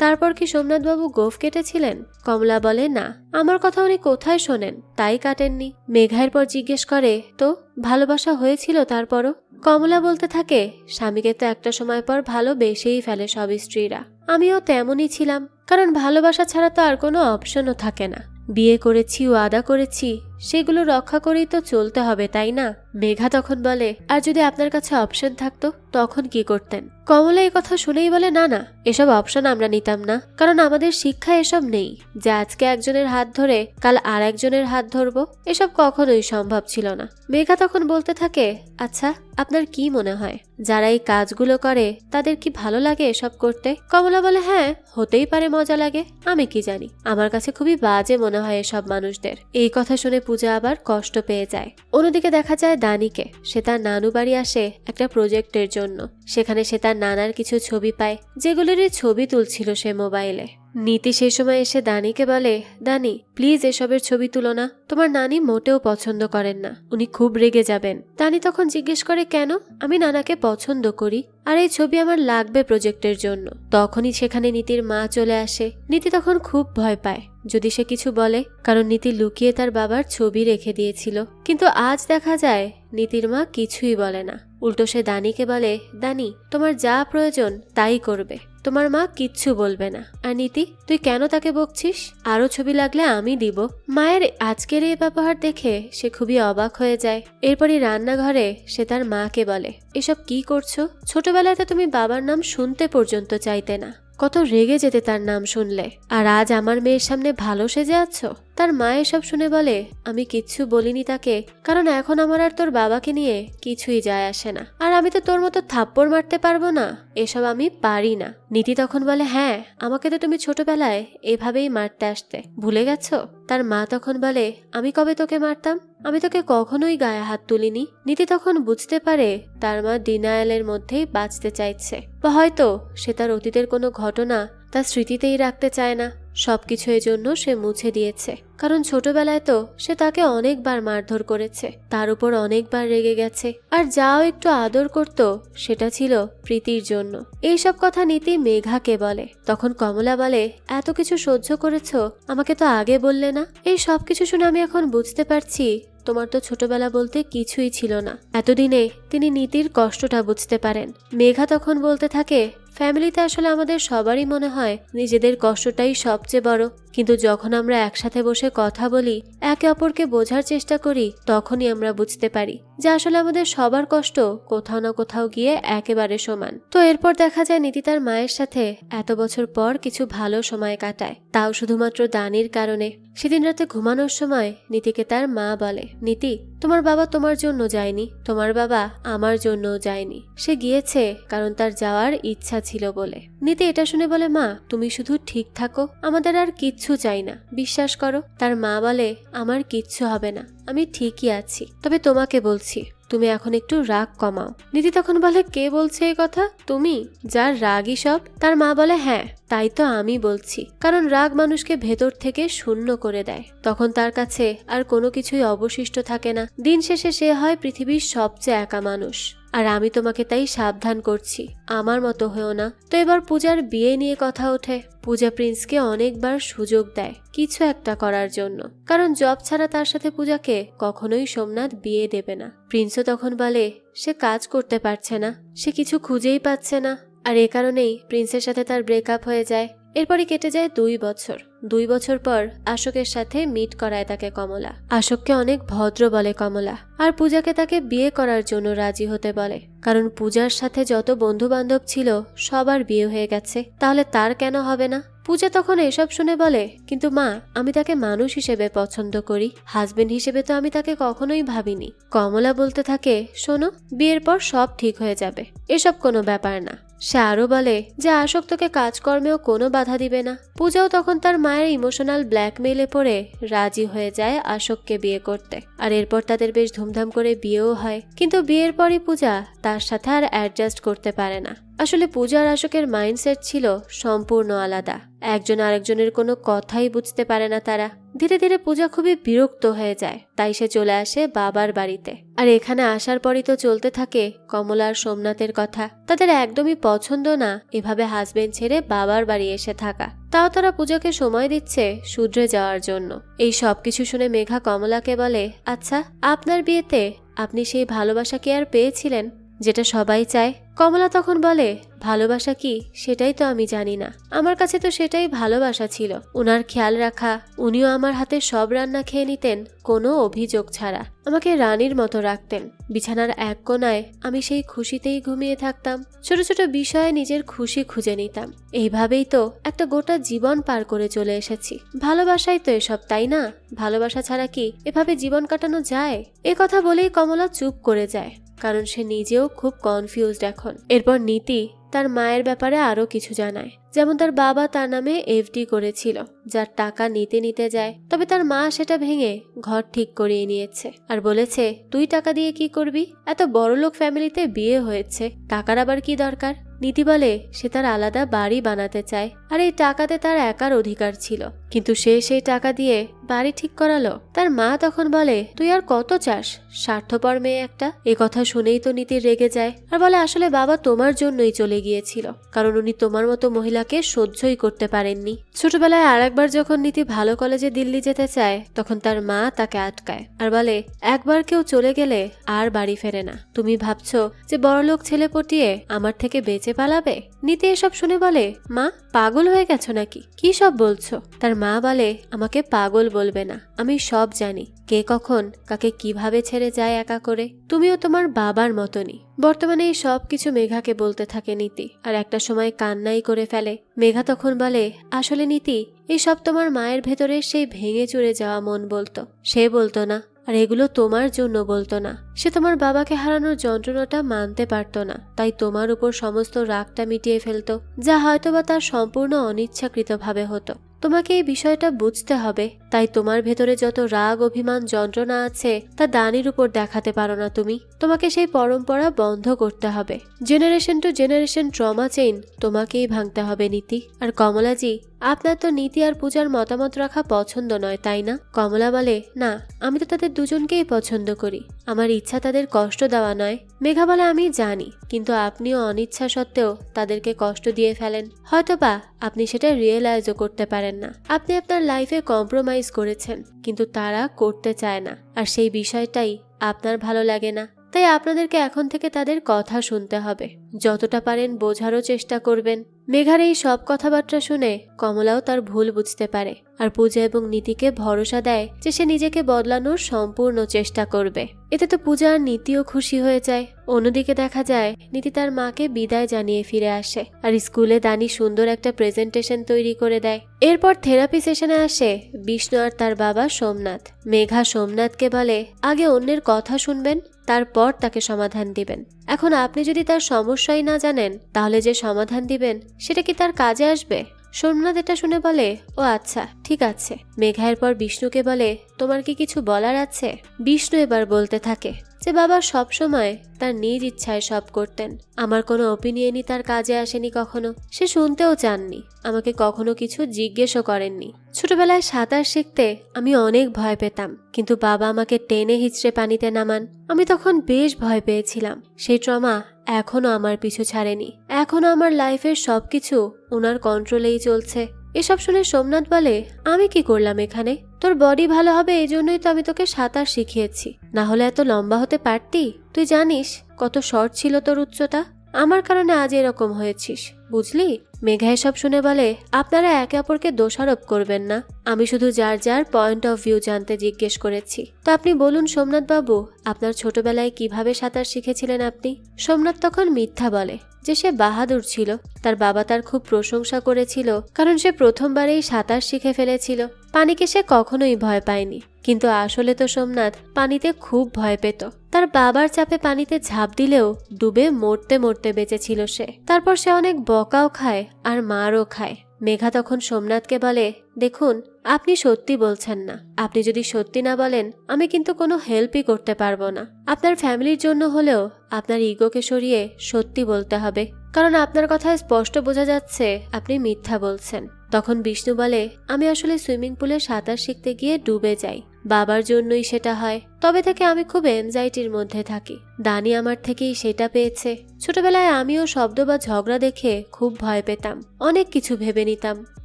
Speaker 1: তারপর কি সোমনাথ বাবু গোঁফ কেটেছিলেন? কমলা বলে না, আমার কথা উনি কোথায় শোনেন, তাই কাটেননি। মেঘা এরপর জিজ্ঞেস করে তো ভালোবাসা হয়েছিল তারপরও? কমলা বলতে থাকে স্বামীকে তো একটা সময় পর ভালোবেসেই ফেলে সব স্ত্রীরা, আমিও তেমনই ছিলাম, কারণ ভালোবাসা ছাড়া তো আর কোনো অপশনও থাকে না। বিয়ে করেছি, ওয়াদা করেছি, সেগুলো রক্ষা করেই তো চলতে হবে, তাই না? মেঘা তখন বলে আর যদি আপনার কাছে অপশন থাকতো তখন কি করতেন? কমলা এই কথা শুনেই বলে না না, এসব অপশন আমরা নিতাম না, কারণ আমাদের শিক্ষা এসব নেই যে আজকে একজনের হাত ধরে কাল আর একজনের হাত ধরবো, এসব কখনোই সম্ভব ছিল না। মেঘা তখন বলতে থাকে আচ্ছা আপনার কি মনে হয় যারা এই কাজগুলো করে তাদের কি ভালো লাগে এসব করতে? কমলা বলে হ্যাঁ হতেই পারে মজা লাগে, আমি কি জানি, আমার কাছে খুবই বাজে মনে হয় এসব মানুষদের। এই কথা শুনে পূজা আবার কষ্ট পেয়ে যায়। অন্যদিকে দেখা যায় দানিকে, সে তার নানু বাড়ি আসে একটা প্রজেক্টের জন্য। সেখানে সে তার নানার কিছু ছবি পায়, যেগুলোরই ছবি তুলছিল সে মোবাইলে। নীতি সেই সময় এসে দানিকে বলে দানি প্লিজ এসবের ছবি তুলো না, তোমার নানি মোটেও পছন্দ করেন না, উনি খুব রেগে যাবেন। দানি তখন জিজ্ঞেস করে কেন? আমি নানাকে পছন্দ করি, আর এই ছবি আমার লাগবে প্রজেক্টের জন্য। তখনই সেখানে নীতির মা চলে আসে। নীতি তখন খুব ভয় পায় যদি সে কিছু বলে, কারণ নীতি লুকিয়ে তার বাবার ছবি রেখে দিয়েছিল। কিন্তু আজ দেখা যায় নীতির মা কিছুই বলে না, উল্টো সে দানিকে বলে দানি তোমার যা প্রয়োজন তাই করবে, তোমার মা কিচ্ছু বলবে না। আর নীতি, তুই কেন তাকে বকছিস? আরো ছবি লাগলে আমি দিব। মায়ের আজকের এই ব্যবহার দেখে সে খুবই অবাক হয়ে যায়। এরপরই রান্নাঘরে সে তার মাকে বলে, এসব কি করছো? ছোটবেলাতে তুমি বাবার নাম শুনতে পর্যন্ত চাইতে না, কত রেগে যেতে তার নাম শুনলে, আর আজ আমার মেয়ের সামনে ভালো সেজে আছো। তার মা এসব শুনে বলে, আমি কিচ্ছু বলিনি তাকে, কারণ এখন আমার আর তোর বাবাকে নিয়ে কিছুই যায় আসে না, আর আমি তো তোর মতো থাপ্পড় মারতে পারবো না, এসব আমি পারি না। নীতি তখন বলে, হ্যাঁ, আমাকে তো তুমি ছোটবেলায় এভাবেই মারতে আসতে, ভুলে গেছো? তার মা তখন বলে, আমি কবে তোকে মারতাম? আমি তোকে কখনোই গায়ে হাত তুলিনি। নীতি তখন বুঝতে পারে তার মা ডিনায়ালের মধ্যেই বাঁচতে চাইছে, বা হয়তো সে তার অতীতের কোনো ঘটনা তার স্মৃতিতেই রাখতে চায় না। সবকিছু এজন্য সে মুছে দিয়েছে, কারণ ছোটবেলায় তো সে তাকে অনেকবার মারধর করেছে, তার উপর অনেকবার রেগে গেছে, আর যাও একটু আদর করত সেটা ছিল প্রীতির জন্য। এইসব কথা নীতি মেঘাকে বলে। তখন কমলা বলে, এত কিছু সহ্য করেছো, আমাকে তো আগে বললে না। এই সবকিছু শুনে আমি এখন বুঝতে পারছি তোমার তো ছোটবেলা বলতে কিছুই ছিল না। এতদিনে তিনি নীতির কষ্টটা বুঝতে পারেন। মেঘা তখন বলতে থাকে, ফ্যামিলিতে আসলে আমাদের সবারই মনে হয় নিজেদের কষ্টটাই সবচেয়ে বড়, কিন্তু যখন আমরা একসাথে বসে কথা বলি, একে অপরকে বোঝার চেষ্টা করি, তখনই আমরা বুঝতে পারি যে আসলে আমাদের সবার কষ্ট কোথাও না কোথাও গিয়ে একেবারে সমান। তো এরপর দেখা যায় নীতি তার মায়ের সাথে এত বছর পর কিছু ভালো সময় কাটায়, তাও শুধুমাত্র দানির কারণে। সেদিন রাতে ঘুমানোর সময় নীতিকে তার মা বলে, নীতি, তোমার বাবা তোমার জন্য যায়নি, তোমার বাবা আমার জন্যও যায়নি, সে গিয়েছে কারণ তার যাওয়ার ইচ্ছা ছিল বলে। নীতি এটা শুনে বলে, মা, তুমি শুধু ঠিক থাকো, আমাদের আর কিচ্ছু চাই না, বিশ্বাস করো। তার মা বলে, আমার কিচ্ছু হবে না, আমি ঠিকই আছি, তবে তোমাকে বলছি তুমি এখন একটু রাগ কমাও। নীতি তখন বলে, কে বলছে এই কথা? তুমি, যার রাগই সব? তার মা বলে, হ্যাঁ, তাই তো আমি বলছি, কারণ রাগ মানুষকে ভেতর থেকে শূন্য করে দেয়, তখন তার কাছে আর কোনো কিছুই অবশিষ্ট থাকে না। দিন শেষে সে হয় পৃথিবীর সবচেয়ে একা মানুষ। আর আমি তোমাকে তাই সাবধান করছি, আমার মতো হয়েও না। তো এবার পূজার বিয়ে নিয়ে কথা ওঠে। পূজা প্রিন্সকে অনেকবার সুযোগ দেয় কিছু একটা করার জন্য, কারণ জব ছাড়া তার সাথে পূজাকে কখনোই সোমনাথ বিয়ে দেবে না। প্রিন্সও তখন বলে সে কাজ করতে পারছে না, সে কিছু খুঁজেই পাচ্ছে না, আর এ কারণেই প্রিন্সের সাথে তার ব্রেকআপ হয়ে যায়। এরপরই কেটে যায় 2 বছর। 2 বছর পর আশোকের সাথে মিট করায় তাকে কমলা। আশোককে অনেক ভদ্র বলে কমলা, আর পূজাকে তাকে বিয়ে করার জন্য রাজি হতে বলে, কারণ পূজার সাথে যত বন্ধু বান্ধব ছিল সবার বিয়ে হয়ে গেছে, তাহলে তার কেন হবে না? পূজা তখন এসব শুনে বলে, কিন্তু মা, আমি তাকে মানুষ হিসেবে পছন্দ করি, হাজবেন্ড হিসেবে তো আমি তাকে কখনোই ভাবিনি। কমলা বলতে থাকে, শোনো, বিয়ের পর সব ঠিক হয়ে যাবে, এসব কোনো ব্যাপার না। সে আরো বলে যে আশোক তোকে কাজকর্মেও কোনো বাধা দিবে না। পূজাও তখন তার মায়ের ইমোশনাল ব্ল্যাকমেইলে পড়ে রাজি হয়ে যায় আশোককে বিয়ে করতে, আর এরপর তাদের বেশ ধুমধাম করে বিয়েও হয়। কিন্তু বিয়ের পরই পূজা তার সাথে আর অ্যাডজাস্ট করতে পারে না। আসলে পূজা আর আশোকের মাইন্ডসেট ছিল সম্পূর্ণ আলাদা, একজন আরেকজনের কোনো কথাই বুঝতে পারে না তারা। ধীরে ধীরে পূজা খুবই বিরক্ত হয়ে যায়, তাই সে চলে আসে বাবার বাড়িতে। আর এখানে আসার পরই তো চলতে থাকে কমলা আর সোমনাথের কথা। তাদের একদমই পছন্দ না এভাবে হাজবেন্ড ছেড়ে বাবার বাড়ি এসে থাকা, তাও তারা পূজাকে সময় দিচ্ছে শুধরে যাওয়ার জন্য। এই সবকিছু শুনে মেঘা কমলাকে বলে, আচ্ছা, আপনার বিয়েতে আপনি সেই ভালোবাসা কি আর পেয়েছিলেন যেটা সবাই চায়? কমলা তখন বলে, ভালোবাসা কি সেটাই তো আমি জানি না, আমার কাছে তো সেটাই ভালোবাসা ছিল, ওনার খেয়াল রাখা, উনিও আমার হাতে সব রান্না খেয়ে নিতেন কোনো অভিযোগ ছাড়া, আমাকে রানীর মতো রাখতেন, বিছানার এক কোনায় আমি সেই খুশিতেই ঘুমিয়ে থাকতাম, ছোট ছোট বিষয়ে নিজের খুশি খুঁজে নিতাম। এইভাবেই তো একটা গোটা জীবন পার করে চলে এসেছি, ভালোবাসাই তো এসব, তাই না? ভালোবাসা ছাড়া কি এভাবে জীবন কাটানো যায়? এ কথা বলেই কমলা চুপ করে যায়, কারণ সে নিজেও খুব কনফিউজড এখন। এরপর নীতি তার মায়ের ব্যাপারে আরো কিছু জানায়, যেমন তার বাবা তার নামে এফডি করেছিল, যার টাকা নিতে নিতে যায়, তবে তার মা সেটা ভেঙে ঘর ঠিক করিয়ে নিয়েছে, আর বলেছে, তুই টাকা দিয়ে কি করবি? এত বড়লোক ফ্যামিলিতে বিয়ে হয়েছে, টাকার আবার কি দরকার? নীতি বলে সে তার আলাদা বাড়ি বানাতে চায়, আর এই টাকাতে তার একার অধিকার ছিল, কিন্তু সে সেই টাকা দিয়ে বাড়ি ঠিক করালো। তার মা তখন বলে, তুই আর কত চাস, স্বার্থপর মেয়ে একটা। এ কথা শুনেই তো নীতি রেগে যায়, আর বলে, আসলে বাবা তোমার জন্যই চলে গিয়েছিল, কারণ উনি তোমার মতো মহিলা মহিলাকে সহ্যই করতে পারেননি। ছোটবেলায় আরেকবার যখন নীতি ভালো কলেজে দিল্লি যেতে চায় তখন তার মা তাকে আটকায় আর বলে, একবার কেউ চলে গেলে আর বাড়ি ফেরে না। তুমি ভাবছো যে বড়লোক ছেলে পটিয়ে আমার থেকে বেঁচে পালাবে? নীতি এসব শুনে বলে, মা পাগল হয়ে গেছো নাকি? কি সব বলছো? তার মা বলে, আমাকে পাগল বলবে না, আমি সব জানি কে কখন কাকে কিভাবে ছেড়ে যায় একা করে। তুমিও তোমার বাবার মতনই। বর্তমানে এই সব কিছু মেঘাকে বলতে থাকে নীতি, আর একটা সময় কান্নাই করে ফেলে। মেঘা তখন বলে, আসলে নীতি, এই সব তোমার মায়ের ভেতরে সেই ভেঙে চুরে যাওয়া মন বলতো। সে বলতো না, আর এগুলো তোমার জন্য বলতো না। সে তোমার বাবাকে হারানোর যন্ত্রণাটা মানতে পারতো না, তাই তোমার উপর সমস্ত রাগটা মিটিয়ে ফেলতো, যা হয়তোবা তার সম্পূর্ণ অনিচ্ছাকৃতভাবে হতো। তোমাকে এই বিষয়টা বুঝতে হবে। তাই তোমার ভেতরে যত রাগ, অভিমান, যন্ত্রণা আছে তা দানির উপর দেখাতে পারো না তুমি। তোমাকে সেই পরম্পরা বন্ধ করতে হবে। Generation to generation trauma chain তোমাকেই ভাঙতে হবে নীতি। আর কমলাজি, আপনার তো নীতি আর পূজার মতামত রাখা পছন্দ নয়, তাই না? কমলা বলে, না, আমি তো তাদের দুজনকেই পছন্দ করি। আমার ইচ্ছা তাদের কষ্ট দেওয়া নয়। মেঘা বলে, আমি জানি, কিন্তু আপনিও অনিচ্ছা সত্ত্বেও তাদেরকে কষ্ট দিয়ে ফেলেন। হয়তোবা আপনি সেটা রিয়েলাইজও করতে পারেন না। আপনি আপনার লাইফে কম্প্রোমাইজ করেছেন, কিন্তু তারা করতে চায় না, আর সেই বিষয়টাই আপনার ভালো লাগে না। তাই আপনাদেরকে এখন থেকে তাদের কথা শুনতে হবে। যতটা পারেন বোঝারও চেষ্টা করবেন। মেঘার এই সব কথাবার্তা শুনে কমলাও তার ভুল বুঝতে পারে, আর পূজা এবং নীতিকে ভরসা দেয় যে সে নিজেকে বদলানোর সম্পূর্ণ চেষ্টা করবে। এতে তো পূজা আর নীতিও খুশি হয়ে যায়। অন্যদিকে দেখা যায় নীতি তার মাকে বিদায় জানিয়ে ফিরে আসে, আর স্কুলে দানি সুন্দর একটা প্রেজেন্টেশন তৈরি করে দেয়। এরপর থেরাপি সেশনে আসে বিষ্ণু আর তার বাবা সোমনাথ। মেঘা সোমনাথকে বলে, আগে অন্যের কথা শুনবেন, তারপর তাকে সমাধান দিবেন। এখন আপনি যদি তার সমস্যাই না জানেন, তাহলে যে সমাধান দিবেন সেটা কি তার কাজে আসবে? সোমনাথ এটা শুনে বলে, ও আচ্ছা, ঠিক আছে। মেঘা এরপর বিষ্ণুকে বলে, তোমার কি কিছু বলার আছে? বিষ্ণু এবার বলতে থাকে যে বাবা সবসময় তার নিজ ইচ্ছায় সব করতেন। আমার কোনো ওপিনিয়নই তার কাজে আসেনি কখনো। সে শুনতেও চাননি, আমাকে কখনো কিছু জিজ্ঞেসও করেননি। ছোটবেলায় সাঁতার শিখতে আমি অনেক ভয় পেতাম, কিন্তু বাবা আমাকে টেনে হিঁচড়ে পানিতে নামান। আমি তখন বেশ ভয় পেয়েছিলাম। সেই ট্রমা এখনো আমার পিছু ছাড়েনি। এখনো আমার লাইফের সবকিছু ওনার কন্ট্রোলেই চলছে। এসব শুনে সোমনাথ বলে, আমি কি করলাম এখানে? তোর বডি ভালো হবে এই জন্যই তো আমি তোকে সাঁতার শিখিয়েছি, না হলে এত লম্বা হতে পারতি? তুই জানিস কত শর্ট ছিল তোর উচ্চতা? আমার কারণে আজ এরকম হয়েছিস, বুঝলি? মেঘা এসব শুনে বলে, আপনারা একে অপরকে দোষারোপ করবেন না। আমি শুধু যার যার পয়েন্ট অফ ভিউ জানতে জিজ্ঞেস করেছি। তো আপনি বলুন সোমনাথ বাবু, আপনার ছোটবেলায় কিভাবে সাঁতার শিখেছিলেন আপনি? সোমনাথ তখন মিথ্যা বলে যে সে বাহাদুর ছিল। তার বাবা তার খুব প্রশংসা করেছিল, কারণ সে প্রথমবারেই সাঁতার শিখে ফেলেছিল। পানিকে সে কখনোই ভয় পায়নি। কিন্তু আসলে তো সোমনাথ পানিতে খুব ভয় পেত। তার বাবার চাপে পানিতে ঝাঁপ দিলেও ডুবে মরতে মরতে বেঁচেছিল সে। তারপর সে অনেক বকাও খায় আর মারও খায়। মেঘা তখন সোমনাথকে বলে, দেখুন, আপনি সত্যি বলছেন না। আপনি যদি সত্যি না বলেন, আমি কিন্তু কোনো হেল্পই করতে পারবো না। আপনার ফ্যামিলির জন্য হলেও আপনার ইগোকে সরিয়ে সত্যি বলতে হবে, কারণ আপনার কথায় স্পষ্ট বোঝা যাচ্ছে আপনি মিথ্যা বলছেন। তখন বিষ্ণু বলে, আমি আসলে সুইমিং পুলে সাঁতার শিখতে গিয়ে ডুবে যাই। বাবার জন্যই সেটা হয়। তবে থেকে আমি খুব এনজাইটির মধ্যে থাকি। দানি আমার থেকেই সেটা পেয়েছে। ছোটবেলায় আমিও শব্দ বা ঝগড়া দেখে খুব ভয় পেতাম, অনেক কিছু ভেবে নিতাম।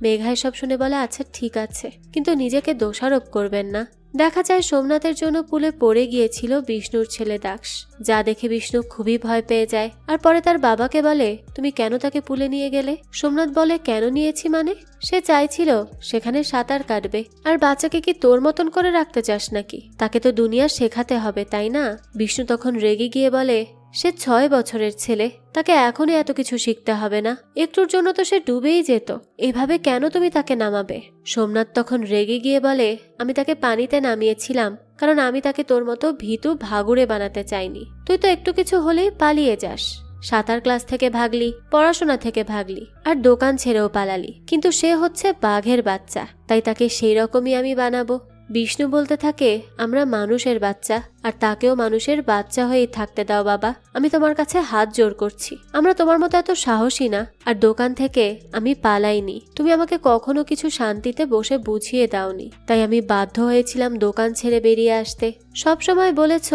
Speaker 1: মেঘা এসব শুনে বলে, আচ্ছা ঠিক আছে, কিন্তু নিজেকে দোষারোপ করবেন না। দেখা যায় সোমনাথের জন্য পুলে পড়ে গিয়েছিল বিষ্ণুর ছেলে দাক্ষ, যা দেখে বিষ্ণু খুবই ভয় পেয়ে যায়। আর পরে তার বাবাকে বলে, তুমি কেন তাকে পুলে নিয়ে গেলে? সোমনাথ বলে, কেন নিয়েছি মানে? সে চাইছিল সেখানে সাঁতার কাটবে। আর বাচ্চাকে কি তোর মতন করে রাখতে চাস নাকি? তাকে তো দুনিয়া শেখাতে হবে, তাই না? বিষ্ণু তখন রেগে গিয়ে বলে, সে 6 বছরের ছেলে, তাকে এখনই এত কিছু শিখতে হবে না। একটুর জন্য তো সে ডুবেই যেত, এভাবে কেন তুমি তাকে নামাবে? সোমনাথ তখন রেগে গিয়ে বলে, আমি তাকে পানিতে নামিয়েছিলাম কারণ আমি তাকে তোর মতো ভীতু ভাগুড়ে বানাতে চাইনি। তুই তো একটু কিছু হলেই পালিয়ে যাস। সাঁতার ক্লাস থেকে ভাগলি, পড়াশোনা থেকে ভাগলি, আর দোকান ছেড়েও পালালি, কিন্তু সে হচ্ছে বাঘের বাচ্চা, তাই তাকে সেই রকমই আমি বানাবো। বিষ্ণু বলতে থাকে, আমরা মানুষের বাচ্চা, আর তাকেও মানুষের বাচ্চা হয়েই থাকতে দাও বাবা। আমি তোমার কাছে হাত জোড় করছি। আমরা তোমার মতো এত সাহসী না আর দোকান থেকে আমি পালাইনি। তুমি আমাকে কখনো কিছু শান্তিতে বসে বুঝিয়ে দাওনি, তাই আমি বাধ্য হয়েছিলাম দোকান ছেড়ে বেরিয়ে আসতে। সব সময় বলেছ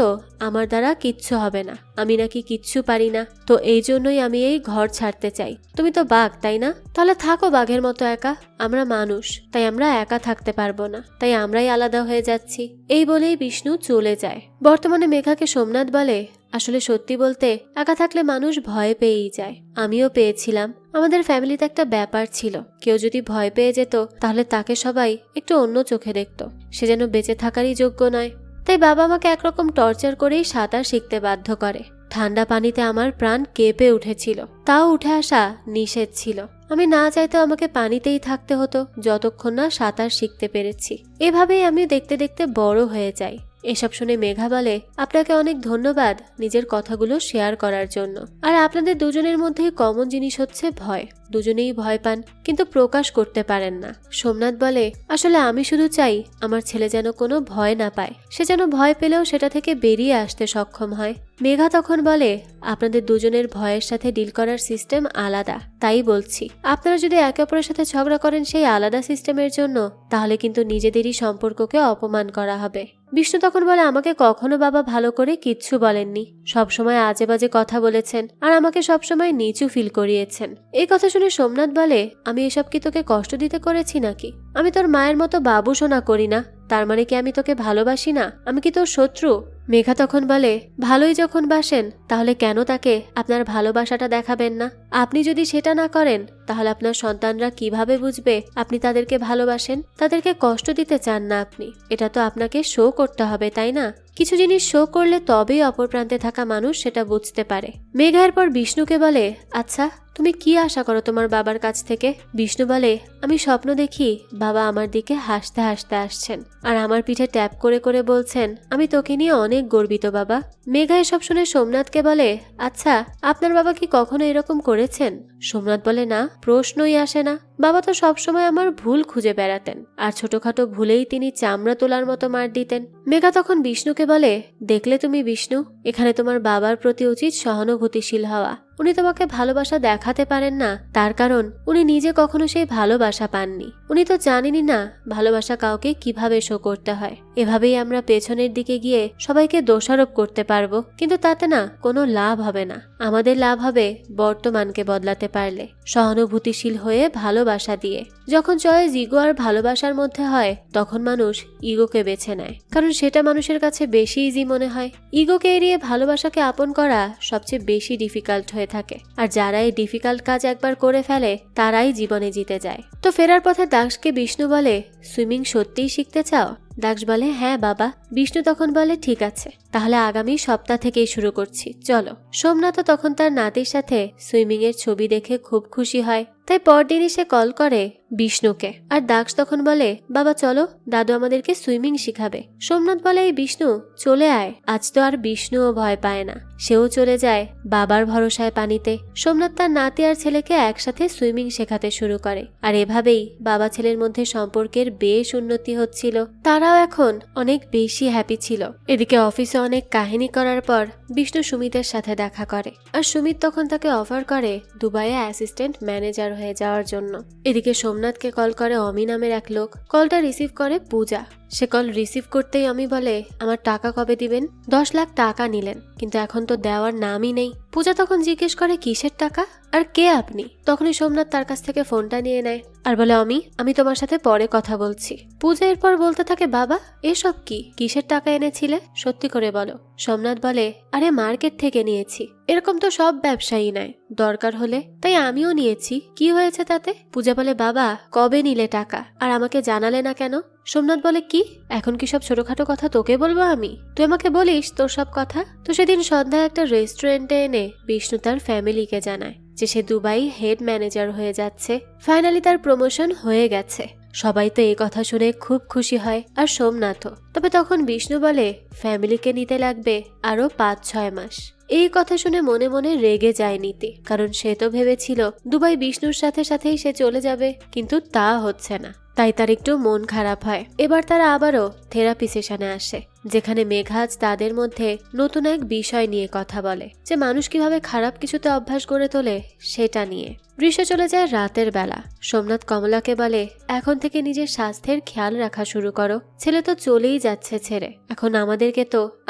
Speaker 1: আমার দ্বারা কিচ্ছু হবে না, আমি নাকি কিচ্ছু পারি না, তো এই জন্যই আমি এই ঘর ছাড়তে চাই। তুমি তো বাঘ, তাই না? তাহলে থাকো বাঘের মতো একা। আমরা মানুষ, তাই আমরা একা থাকতে পারবো না, তাই আমরাই আলাদা হয়ে যাচ্ছি। এই বলেই বিষ্ণু চলে যায়। বর্তমানে মেঘাকে সোমনাথ বলে, আসলে সত্যি বলতে একা থাকলে মানুষ ভয় পেয়েই যায়। আমিও পেয়েছিলাম। আমাদের ফ্যামিলিতে একটা ব্যাপার ছিল, কেউ যদি ভয় পেয়ে যেত তাহলে তাকে সবাই একটু অন্য চোখে দেখত, সে যেন বেঁচে থাকারই যোগ্য নয়। তাই বাবা আমাকে একরকম টর্চার করেই সাঁতার শিখতে বাধ্য করে। ঠান্ডা পানিতে আমার প্রাণ কেঁপে উঠেছিল, তাও উঠে আসা নিষেধ ছিল। আমি না চাইতেও আমাকে পানিতেই থাকতে হতো যতক্ষণ না সাঁতার শিখতে পেরেছি। এভাবেই আমি দেখতে দেখতে বড় হয়ে যাই। এসব শুনে মেঘা বলে, আপনাকে অনেক ধন্যবাদ নিজের কথাগুলো শেয়ার করার জন্য। আর আপনাদের দুজনের মধ্যেই কমন জিনিস হচ্ছে ভয়। দুজনেই ভয় পান, কিন্তু প্রকাশ করতে পারেন না। সোমনাথ বলে, আসলে আমি শুধু চাই আমার ছেলে যেন কোনো ভয় না পায়, সে যেন ভয় পেলেও সেটা থেকে বেরিয়ে আসতে সক্ষম হয়। মেঘা তখন বলে, আপনাদের দুজনের ভয়ের সাথে ডিল করার সিস্টেম আলাদা, তাই বলছি আপনারা যদি একে অপরের সাথে ঝগড়া করেন সেই আলাদা সিস্টেমের জন্য, তাহলে কিন্তু নিজেদেরই সম্পর্ককে অপমান করা হবে। বিষ্ণু তখন বলে, আমাকে কখনো বাবা ভালো করে কিচ্ছু বলেননি, সবসময় আজে বাজে কথা বলেছেন আর আমাকে সবসময় নিচু ফিল করিয়েছেন। এই কথা শুনে সোমনাথ বলে, আমি এসব কি তোকে কষ্ট দিতে করেছি নাকি? আমি তোর মায়ের মতো বাবুসোনা করি না, তার মানে কি আমি তোকে ভালোবাসি না? আমি কি তোর শত্রু? মেঘা তখন বলে, ভালোই যখন বাসেন তাহলে কেন তাকে আপনার ভালোবাসাটা দেখাবেন না? আপনি যদি সেটা না করেন তাহলে আপনার সন্তানরা কিভাবে বুঝবে আপনি তাদেরকে ভালোবাসেন? তাদেরকে কষ্ট দিতে চান না আপনি, এটা তো আপনাকে শো করতে হবে, তাই না? কিছু জিনিস শো করলে তবেই অপর প্রান্তে থাকা মানুষ সেটা বুঝতে পারে। মেঘা এরপর বিষ্ণুকে বলে, আচ্ছা তুমি কি আশা করো তোমার বাবার কাছ থেকে? বিষ্ণু বলে, আমি স্বপ্ন দেখি বাবা আমার দিকে হাসতে হাসতে আসছেন আর আমার পিঠে ট্যাপ করে করে বলছেন, আমি তোকে নিয়ে অনেক গর্বিত বাবা। মেঘা এসব শুনে সোমনাথকে বলে, আচ্ছা আপনার বাবা কি কখনো এরকম করেছেন? সোমনাথ বলে, না, প্রশ্নই আসে না। বাবা তো সবসময় আমার ভুল খুঁজে বেড়াতেন আর ছোটখাটো ভুলেই তিনি চামড়া তোলার মতো মার দিতেন। মেঘা তখন বিষ্ণুকে বলে, দেখলে তুমি বিষ্ণু, এখানে তোমার বাবার প্রতি উচিত সহানুভূতিশীল হওয়া। উনি তোমাকে ভালোবাসা দেখাতে পারেন না, তার কারণ উনি নিজে কখনো সেই ভালোবাসা পাননি। উনি তো জানেনই না ভালোবাসা কাউকে কিভাবে শো করতে হয়। এভাবেই আমরা পেছনের দিকে গিয়ে সবাইকে দোষারোপ করতে পারবো, কিন্তু তাতে না কোনো লাভ হবে না। আমাদের লাভ হবে বর্তমানকে বদলাতে পারলে, সহানুভূতিশীল হয়ে ভালোবাসা দিয়ে। যখন চয়েস ইগো আর ভালোবাসার মধ্যে হয় তখন মানুষ ইগোকে বেছে নেয়, কারণ সেটা মানুষের কাছে বেশি ইজি মনে হয়। ইগোকে এড়িয়ে ভালোবাসাকে আপন করা সবচেয়ে বেশি ডিফিকাল্ট হয়ে থাকে, আর যারা এই ডিফিকাল্ট কাজ একবার করে ফেলে তারাই জীবনে জিতে যায়। তো ফেরার পথে দাক্সকে বিষ্ণু বলে, সুইমিং সত্যিই শিখতে চাও? দাক্স বলে, হ্যাঁ বাবা। বিষ্ণু তখন বলে, ঠিক আছে, তাহলে আগামী সপ্তাহ থেকেই শুরু করছি, চলো। সোমনাথ তখন তার নাতির সাথে সুইমিং এর ছবি দেখে খুব খুশি হয়, তাই পরদিনই সে কল করে বিষ্ণুকে। আর দাক্স তখন বলে, বাবা চলো, দাদু আমাদেরকে সুইমিং শিখাবে। সোমনাথ বলে, এই বিষ্ণু চলে আয়। আজ তো আর বিষ্ণুও ভয় পায় না, সেও চলে যায় বাবার ভরসায় পানিতে। সোমনাথ তার নাতি আর ছেলেকে একসাথে সুইমিং শেখাতে শুরু করে, আর এভাবেই বাবা ছেলের মধ্যে সম্পর্কের বেশ উন্নতি হচ্ছিল। তারাও এখন অনেক বেশি হ্যাপি ছিল। এদিকে অফিসে অনেক কাহিনী করার পর বিষ্ণু সুমিতের সাথে দেখা করে, আর সুমিত তখন তাকে অফার করে দুবাইয়ে অ্যাসিস্ট্যান্ট ম্যানেজার হয়ে যাওয়ার জন্য। এদিকে সোমনাথকে কল করে অমি নামের এক লোক। কলটা রিসিভ করে পূজা। সে কল রিসিভ করতেই আমি বলে, আমার টাকা কবে দিবেন? 10 লাখ টাকা নিলেন, কিন্তু এখন তো দেওয়ার নামই নেই। পূজা তখন জিজ্ঞেস করে, কিসের টাকা আর কে আপনি? তখনই সোমনাথ তার কাছ থেকে ফোনটা নিয়ে নেয় আর বলে, আমি তোমার সাথে পরে কথা বলছি। পূজা এরপর বলতে থাকে, বাবা এসব কি, কিসের টাকা এনেছিলে, সত্যি করে বলো। সোমনাথ বলে, আরে মার্কেট থেকে নিয়েছি, এরকম তো সব ব্যবসায়ী নেয়, দরকার হলে তাই আমিও নিয়েছি, কি হয়েছে তাতে? পূজা বলে, বাবা কবে নিলে টাকা আর আমাকে জানালে না কেন? সোমনাথ বলে, কি এখন কি সব ছোটখাটো কথা তোকে বলবো আমি? তুই আমাকে বলিস তোর সব কথা? তো সেদিন সন্ধ্যায় একটা রেস্টুরেন্টে এনে বিষ্ণু তার ফ্যামিলিকে জানায় যে সে দুবাই হেড ম্যানেজার হয়ে যাচ্ছে, ফাইনালি তার প্রমোশন হয়ে গেছে। সবাই তো এই কথা শুনে খুব খুশি হয়, আর সোমনাথও। তবে তখন বিষ্ণু বলে, ফ্যামিলিকে নিতে লাগবে আরো 5-6 মাস। এই কথা শুনে মনে মনে রেগে যায় নীতি, কারণ সে তো ভেবেছিল দুবাই বিষ্ণুর সাথে সাথেই সে চলে যাবে, কিন্তু তা হচ্ছে না। তাই তার একটু মন খারাপ হয়। এবার তারা আবারও থেরাপি সেশনে আসে, যেখানে মেঘাজ তাদের মধ্যে নতুন এক বিষয় নিয়ে কথা বলে, যে মানুষ কিভাবে খারাপ কিছুতে অভ্যাস গড়ে তোলে সেটা নিয়ে। দৃশ্য চলে যায় রাতের বেলা। সোমনাথ কমলাকে বলে, এখন থেকে নিজের স্বাস্থ্যের খেয়াল রাখা শুরু করো। ছেলে তো চলেই যাচ্ছে ছেড়ে, এখন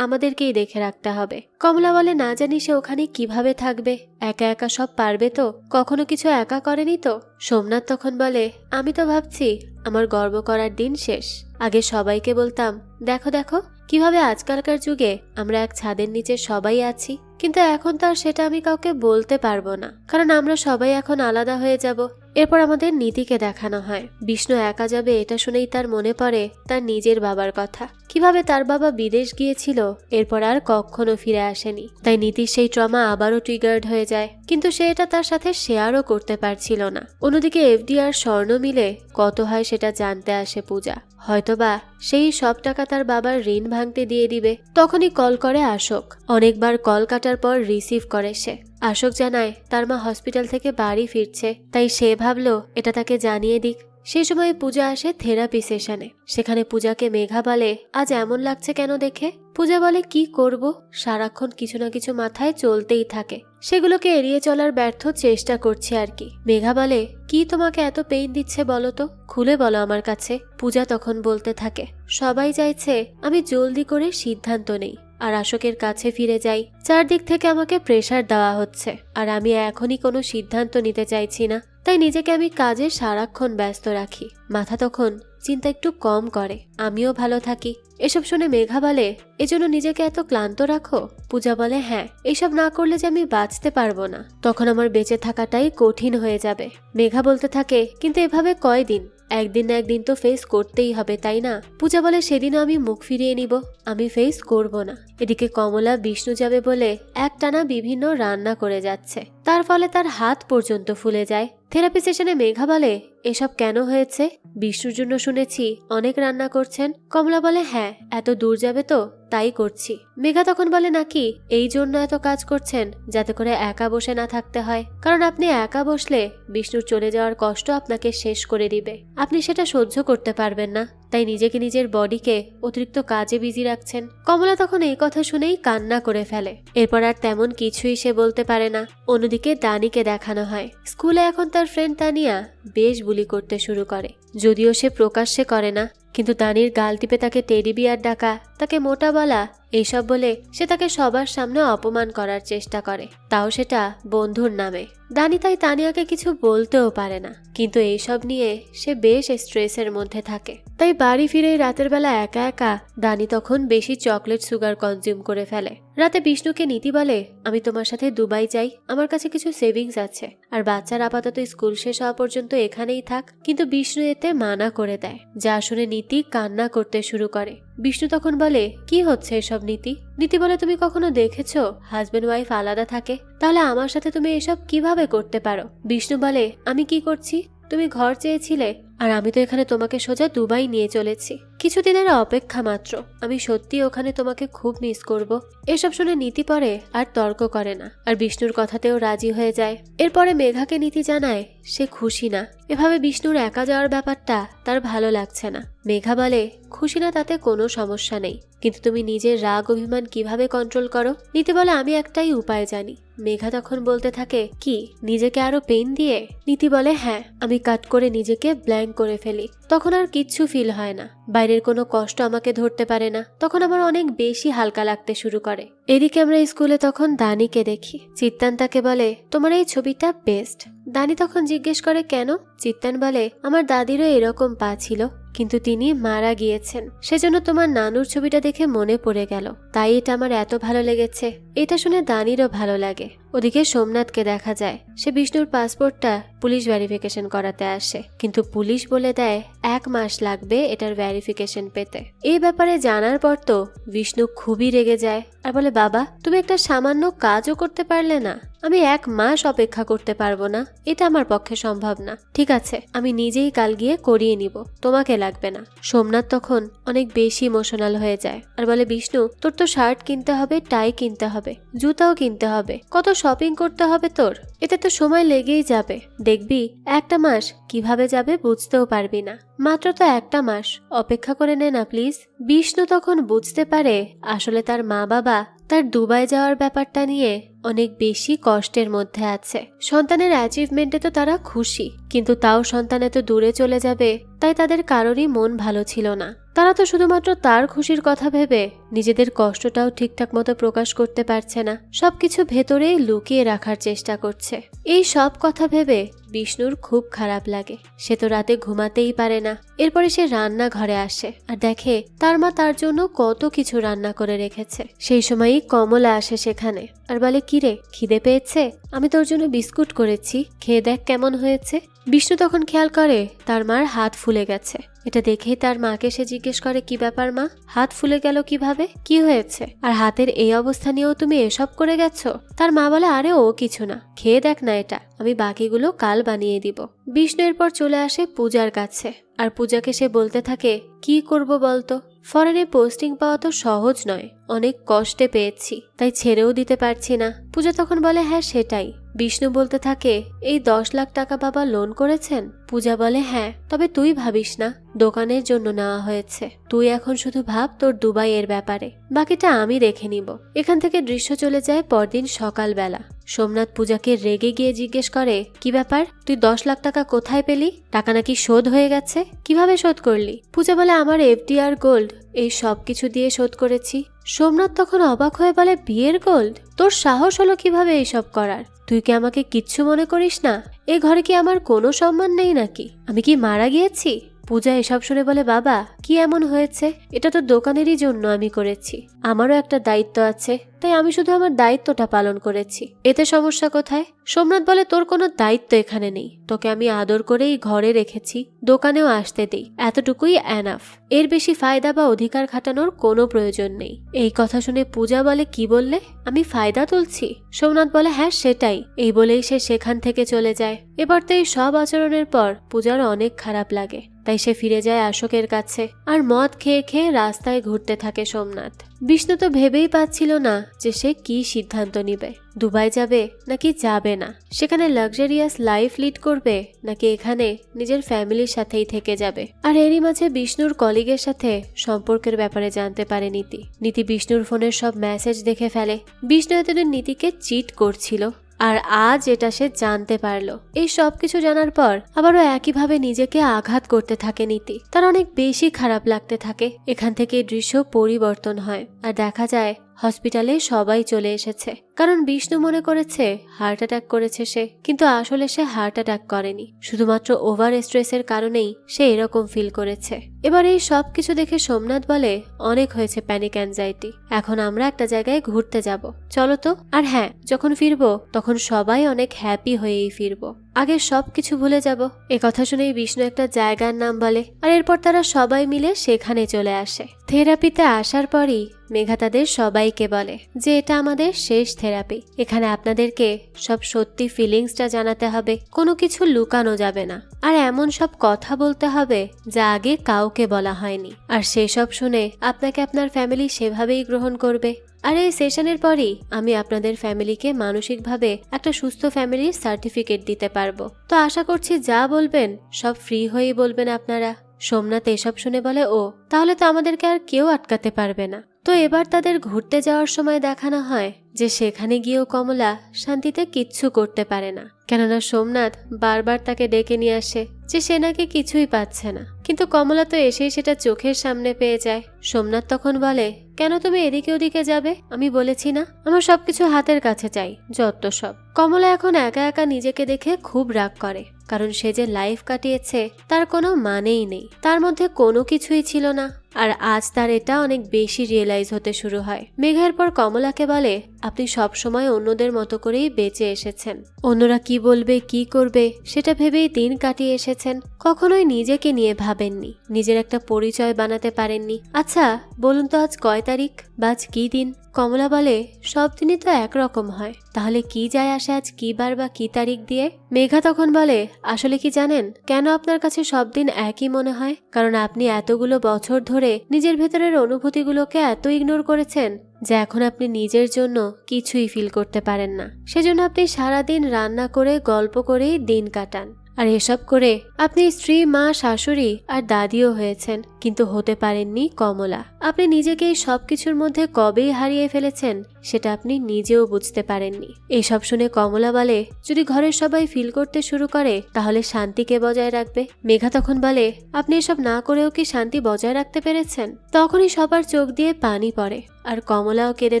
Speaker 1: আমাদেরকেই দেখে রাখতে হবে। কমলা বলে, না জানি সে ওখানে কিভাবে থাকবে, একা একা সব পারবে তো? কখনো কিছু একা করেনি তো? সোমনাথ তখন বলে, আমি তো ভাবছি আমার গর্ব করার দিন শেষ। আগে সবাইকে বলতাম, দেখো দেখো কিভাবে আজকালকার যুগে আমরা এক ছাদের নিচে সবাই আছি, কিন্তু এখন তো আর সেটা আমি কাউকে বলতে পারবো না, কারণ আমরা সবাই এখন আলাদা হয়ে যাব। এরপর আমাদের নীতিকে দেখানো হয়। বিষ্ণু একা যাবে এটা শুনেই তার মনে পড়ে তার নিজের বাবার কথা, কিভাবে তার বাবা বিদেশ গিয়েছিল, এরপর আর কখনো ফিরে আসেনি। তাই নীতির সেই ট্রমা আবারও ট্রিগার্ড হয়ে যায়, কিন্তু সে এটা তার সাথে শেয়ারও করতে পারছিল না। অন্যদিকে এফডি আর স্বর্ণ মিলে কত হয় সেটা জানতে আসে পূজা। হয়তোবা সেই সব টাকা তার বাবার ঋণ ভাঙতে দিয়ে দিবে। তখনই কল করে আশোক। অনেকবার কল কাটার পর রিসিভ করে সে। আশোক জানায় তার মা হসপিটাল থেকে বাড়ি ফিরছে, তাই সে ভাবলো এটা তাকে জানিয়ে দিক। সেই সময় পূজা আসে থেরাপি সেশনে। সেখানে পূজাকে মেঘা বলে, আজ এমন লাগছে কেন দেখে? পূজা বলে, কি করব, সারাক্ষণ কিছু না কিছু মাথায় চলতেই থাকে, সেগুলোকে এড়িয়ে চলার ব্যর্থ চেষ্টা করছে আর কি। মেঘা বলে, কি তোমাকে এত পেইন দিচ্ছে বলো তো, খুলে বলো আমার কাছে। পূজা তখন বলতে থাকে, সবাই চাইছে আমি জলদি করে সিদ্ধান্ত নেই আর আশোকের কাছে ফিরে যাই। চারদিক থেকে আমাকে প্রেসার দেওয়া হচ্ছে, আর আমি এখনই কোনো সিদ্ধান্ত নিতে চাইছি না, তাই নিজেকে আমি কাজে সারাক্ষণ ব্যস্ত রাখি। মাথা তখন চিন্তা একটু কম করে, আমিও ভালো থাকি। এসব শুনে মেঘা বলে, এজন্য নিজেকে এত ক্লান্ত রাখো? পূজা বলে, হ্যাঁ, এইসব না করলে যে আমি বাঁচতে পারবো না, তখন আমার বেঁচে থাকাটাই কঠিন হয়ে যাবে। মেঘা বলতে থাকে, কিন্তু এভাবে কয়দিন? একদিন না একদিন তো ফেস করতেই হবে, তাই না? পূজা বলে, সেদিনও আমি মুখ ফিরিয়ে নিব, আমি ফেস করব না। এদিকে কমলা বিষ্ণু যাবে বলে একটানা বিভিন্ন রান্না করে যাচ্ছে, তার ফলে তার হাত পর্যন্ত ফুলে যায়। থেরাপি সেশনে মেঘা বলে, এসব কেন হয়েছে? বিষ্ণুর জন্য শুনেছি অনেক রান্না করছেন। কমলা বলে, হ্যাঁ, এত দূর যাবে তো তাই করছি। মেঘা তখন বলে, নাকি এই জন্য এত কাজ করছেন যাতে করে একা বসে না থাকতে হয়, কারণ আপনি একা বসলে বিষ্ণুর চলে যাওয়ার কষ্ট আপনাকে শেষ করে দিবে, আপনি সেটা সহ্য করতে পারবেন না, তাই নিজেকে নিজের বডিকে অতিরিক্ত কাজে বিজি রাখছেন। কমলা তখন এই কথা শুনেই কান্না করে ফেলে। এরপর আর তেমন কিছুই সে বলতে পারে না। অন্যদিকে দানিকে দেখানো হয়। স্কুলে এখন তার ফ্রেন্ড তানিয়া বেশ বুলি করতে শুরু করে, যদিও সে প্রকাশ্যে করে না, কিন্তু দানির গাল টিপে তাকে টেডি বিয়ার ডাকা, তাকে মোটা বলা, এইসব বলে সে তাকে সবার সামনে অপমান করার চেষ্টা করে, তাও সেটা বন্ধুর নামে। দানি তাই তানিয়াকে কিছু বলতেও পারে না, কিন্তু এইসব নিয়ে সে বেশ স্ট্রেসের মধ্যে থাকে। তাই বাড়ি ফিরেই রাতের বেলা একা একা দানি তখন বেশি চকলেট সুগার কনজিউম করে ফেলে। রাতে বিষ্ণুকে নীতি বলে, আমি তোমার সাথে দুবাই যাই, আমার কাছে কিছু সেভিংস আছে, আর বাচ্চার আপাতত স্কুল শেষ হওয়া পর্যন্ত এখানেই থাক। কিন্তু বিষ্ণু এতে মানা করে দেয়, যা শুনে নীতি কান্না করতে শুরু করে। বিষ্ণু তখন বলে, কি হচ্ছে এসব নীতি? নীতি বলে, তুমি কখনো দেখেছো হাজবেন্ড ওয়াইফ আলাদা থাকে? তাহলে আমার সাথে তুমি এসব কিভাবে করতে পারো? বিষ্ণু বলে, আমি কি করছি? তুমি ঘর চেয়েছিলে, আর আমি তো এখানে তোমাকে সোজা দুবাই নিয়ে চলেছি, কিছুদিনের অপেক্ষা মাত্র, আমি সত্যি ওখানে তোমাকে খুব মিস করব। এসব শুনে নীতি পরে আর তর্ক করে না, আর বিষ্ণুর কথাতেও রাজি হয়ে যায়। এরপরে মেঘাকে নীতি জানায় সে খুশি না, এভাবে বিষ্ণুর একা যাওয়ার ব্যাপারটা তার ভালো লাগছে না। মেঘা বলে, খুশি না তাতে কোনো সমস্যা নেই, কিন্তু তুমি নিজের রাগ অভিমান কিভাবে কন্ট্রোল করো? নীতি বলে, আমি একটাই উপায় জানি। মেঘা তখন বলতে থাকে, কি? নিজেকে আরো পেইন দিয়ে? নীতি বলে, হ্যাঁ, আমি কাট করে নিজেকে ব্ল্যাঙ্ক করে ফেলি, তখন আর কিচ্ছু ফিল হয় না, বাইরের কোনো কষ্ট আমাকে ধরতে পারে না, তখন আমার অনেক বেশি হালকা লাগতে শুরু করে। এদিকে আমরা স্কুলে তখন দানিকে দেখি। চিত্তান তাকে বলে, তোমার এই ছবিটা বেস্ট। দানি তখন জিজ্ঞেস করে, কেন? চিত্তান বলে, আমার দাদিরও এরকম পা ছিল, কিন্তু তিনি মারা গিয়েছেন, সেজন্য তোমার নানুর ছবিটা দেখে মনে পড়ে গেল, তাই এটা আমার এত ভালো লেগেছে। এটা শুনে দানিরও ভালো লাগে। ওদিকে সোমনাথকে দেখা যায়, সে বিষ্ণুর পাসপোর্টটা পুলিশ ভেরিফিকেশন করাতে আসে, কিন্তু পুলিশ বলে দেয় 1 মাস লাগবে এটার ভেরিফিকেশন পেতে। এই ব্যাপারে জানার পর তো বিষ্ণু খুবই রেগে যায় আর বলে, বাবা, তুমি একটা সামান্য কাজও করতে পারলে না? আমি 1 মাস অপেক্ষা করতে পারবো না, এটা আমার পক্ষে সম্ভব না। ঠিক আছে, আমি নিজেই কাল গিয়ে করিয়ে নিব, তোমাকে লাগবে না। সোমনাথ তখন অনেক বেশি ইমোশনাল হয়ে যায় আর বলে, বিষ্ণু, তোর তো শার্ট কিনতে হবে, টাই কিনতে হবে, জুতাও কিনতে হবে, কত শপিং করতে হবে তোর, এতে তো সময় লেগেই যাবে। দেখবি 1 মাস কিভাবে যাবে বুঝতেও পারবি না, মাত্র তো 1 মাস, অপেক্ষা করে নে না প্লিজ। বিষ্ণু তখন বুঝতে পারে আসলে তার মা বাবা তার দুবাই যাওয়ার ব্যাপারটা নিয়ে অনেক বেশি কষ্টের মধ্যে আছে। সন্তানের অ্যাচিভমেন্টে তো তারা খুশি, কিন্তু তাও সন্তান এত দূরে চলে যাবে তাই তাদের কারোরই মন ভালো ছিল না। তারা তো শুধুমাত্র তার খুশির কথা ভেবে নিজেদের কষ্টটাও ঠিকঠাক মতো প্রকাশ করতে পারছে না, সবকিছু ভেতরেই লুকিয়ে রাখার চেষ্টা করছে। এই সব কথা ভেবে বিষ্ণুর খুব খারাপ লাগে। সে তো রাতে ঘুমাতেই পারে না। এরপরে সে রান্নাঘরে আসে আর দেখে তার মা তার জন্য কত কিছু রান্না করে রেখেছে। সেই সময়ই কমলা আসে সেখানে আর বলে, কিরে, খিদে পেয়েছে? আমি তোর জন্য বিস্কুট করেছি, খেয়ে দেখ কেমন হয়েছে। বিষ্ণু তখন খেয়াল করে তার মার হাত ফুলে গেছে। এটা দেখেই তার মাকে সে জিজ্ঞেস করে, কি ব্যাপার মা, হাত ফুলে গেল কিভাবে, কি হয়েছে? আর হাতের এই অবস্থা নিয়েও তুমি এসব করে গেছো? তার মা বলে, আরে ও কিছু না, খেয়ে দেখ না, এটা আমি বাকিগুলো কাল বানিয়ে দিব। বিষ্ণু এরপর চলে আসে পূজার কাছে আর পূজাকে সে বলতে থাকে, কি করব বলতো, ফরেনে পোস্টিং পাওয়া তো সহজ নয়, অনেক কষ্টে পেয়েছি, তাই ছেড়েও দিতে পারছি না। পূজা তখন বলে, হ্যাঁ সেটাই। বিষ্ণু বলতে থাকে, এই 10 লাখ টাকা বাবা লোন করেছেন? পূজা বলে, হ্যাঁ, তবে তুই ভাবিস না, দোকানের জন্য নেওয়া হয়েছে। তুই এখন শুধু ভাব তোর দুবাইয়ের ব্যাপারে, বাকিটা আমি দেখে নিব। এখান থেকে দৃশ্য চলে যায় পরদিন সকালবেলা। সোমনাথ পূজাকে রেগে গিয়ে জিজ্ঞেস করে, কি ব্যাপার, তুই 10 লাখ টাকা কোথায় পেলি? টাকা নাকি শোধ হয়ে গেছে? কিভাবে শোধ করলি? পূজা বলে, আমার এফডি আর গোল্ড এই সব কিছু দিয়ে শোধ করেছি। সোমনাথ তখন অবাক হয়ে বলে, বিয়ের গোল্ড? তোর সাহস হলো কিভাবে এইসব করার? তুই কি আমাকে কিচ্ছু মনে করিস না? এ ঘরে কি আমার কোনো সম্মান নেই নাকি? আমি কি মারা গিয়েছি? পূজা এসব শুনে বলে, বাবা কি এমন হয়েছে? এটা তো দোকানেরই জন্য আমি করেছি, আমারও একটা দায়িত্ব আছে, তাই আমি শুধু আমার দায়িত্বটা পালন করেছি, এতে সমস্যা কোথায়? সোমনাথ বলে, তোর কোনো দায়িত্ব এখানে নেই, তোকে আমি আদর করেই ঘরে রেখেছি, দোকানেও আসতে দেই, এতটুকুই এনাফ, এর বেশি ফায়দা বা অধিকার খাটানোর কোনো প্রয়োজন নেই। এই কথা শুনে পূজা বলে, কি বললে, আমি ফায়দা তুলছি? সোমনাথ বলে, হ্যাঁ সেটাই। এই বলেই সে সেখান থেকে চলে যায়। এবার তো এই সব আচরণের পর পূজার অনেক খারাপ লাগে, তাই সে ফিরে যায় আশোকের কাছে আর মদ খেয়ে খেয়ে রাস্তায় ঘুরতে থাকে সোমনাথ। বিষ্ণু তো ভেবেই পাচ্ছিল না যে সে কি সিদ্ধান্ত নিবে, দুবাই যাবে নাকি যাবে না, সেখানে লাক্সারিয়াস লাইফ লিড করবে নাকি এখানে নিজের ফ্যামিলির সাথেই থেকে যাবে। আর এরই মাঝে বিষ্ণুর কলিগের সাথে সম্পর্কের ব্যাপারে জানতে পারে নীতি। নীতি বিষ্ণুর ফোনের সব মেসেজ দেখে ফেলে। বিষ্ণু এতদিন নীতিকে চিট করছিল, আর আজ এটা সে জানতে পারলো। এই সব কিছু জানার পর আবারও একইভাবে নিজেকে আঘাত করতে থাকে নীতি। তার অনেক বেশি খারাপ লাগতে থাকে। এখান থেকে দৃশ্য পরিবর্তন হয় আর দেখা যায় হসপিটালে সবাই চলে এসেছে, কারণ বিষ্ণু মনে করেছে হার্ট অ্যাটাক করেছে সে, কিন্তু আসলে সে হার্ট অ্যাটাক করেনি, শুধুমাত্র ওভার স্ট্রেসের কারণেই সে এরকম ফিল করেছে। এবার এই সব কিছু দেখে সোমনাথ বলে, অনেক হয়েছে প্যানিক অ্যাংজাইটি, এখন আমরা একটা জায়গায় ঘুরতে যাব, চলো তো। আর হ্যাঁ, যখন ফিরবো তখন সবাই অনেক হ্যাপি হয়েই ফিরবো, আগে সব কিছু ভুলে যাব। এ কথা শুনেই বিষ্ণু একটা জায়গার নাম বলে আর এরপর তারা সবাই মিলে সেখানে চলে আসে। থেরাপিতে আসার পরই মেঘা তাদের সবাইকে বলে যে এটা আমাদের শেষ থেরাপি, এখানে আপনাদেরকে সব সত্যি ফিলিংসটা জানাতে হবে, কোনো কিছু লুকানো যাবে না, আর এমন সব কথা বলতে হবে যা আগে কাউকে বলা হয়নি। আর সেসব শুনে আপনাকে আপনার ফ্যামিলি সেভাবেই গ্রহণ করবে। আর এই সেশনের পরই আমি আপনাদের ফ্যামিলিকে মানসিকভাবে একটা সুস্থ ফ্যামিলির সার্টিফিকেট দিতে পারবো। তো আশা করছি যা বলবেন সব ফ্রি হয়েই বলবেন আপনারা। সোমনাথ এসব শুনে বলে, ও তাহলে তো আমাদেরকে আর কেউ আটকাতে পারবে না। তো এবার তাদের ঘুরতে যাওয়ার সময় দেখানো হয় যে সেখানে গিয়েও কমলা শান্তিতে কিচ্ছু করতে পারে না, কেননা সোমনাথ বারবার তাকে ডেকে নিয়ে আসে যে সে নাকি কিছুই পাচ্ছে না, কিন্তু কমলা তো এসেই সেটা চোখের সামনে পেয়ে যায়। সোমনাথ তখন বলে, কেন তুমি এদিকে ওদিকে যাবে? আমি বলেছি না আমার সবকিছু হাতের কাছে চাই, যত সব। কমলা এখন একা একা নিজেকে দেখে খুব রাগ করে, কারণ সে যে লাইফ কাটিয়েছে তার কোনো মানেই নেই, তার মধ্যে কোনো কিছুই ছিল না। আর আজ তার এটা অনেক বেশি রিয়েলাইজ হতে শুরু হয়। মেঘার পর কমলাকে বলে, আপনি সব সময় অন্যদের মতো করেই বেঁচে এসেছেন, অন্যরা কি বলবে কি করবে সেটা ভেবেই দিন কাটিয়ে এসেছেন, কখনোই নিজেকে নিয়ে ভাবেননি, নিজের একটা পরিচয় বানাতে পারেননি। আচ্ছা বলুন তো আজ কয় তারিখ বা আজ কি দিন? কমলা বলে, সব দিনই তো একরকম হয়, তাহলে কি যায় আসে আজ কি বার বা কি তারিখ দিয়ে? মেঘা তখন বলে, আসলে কি জানেন কেন আপনার কাছে সব দিন একই মনে হয়? কারণ আপনি এতগুলো বছর ধরে নিজের ভেতরের অনুভূতিগুলোকে এত ইগনোর করেছেন যে এখন আপনি নিজের জন্য কিছুই ফিল করতে পারেন না। সেজন্য আপনি সারাদিন রান্না করে গল্প করেই দিন কাটান। আর এসব করে আপনি স্ত্রী, মা, শাশুড়ি আর দাদিও হয়েছেন, কিন্তু হতে পারেননি কমলা। আপনি নিজেকে এই সবকিছুর মধ্যে কবেই হারিয়ে ফেলেছেন সেটা আপনি নিজেও বুঝতে পারেননি। এইসব শুনে কমলা বলে, যদি ঘরের সবাই ফিল করতে শুরু করে তাহলে শান্তিকে বজায় রাখবে? মেঘা তখন বলে, আপনি এসব না করেও কি শান্তি বজায় রাখতে পেরেছেন? তখনই সবার চোখ দিয়ে পানি পড়ে আর কমলাও কেঁদে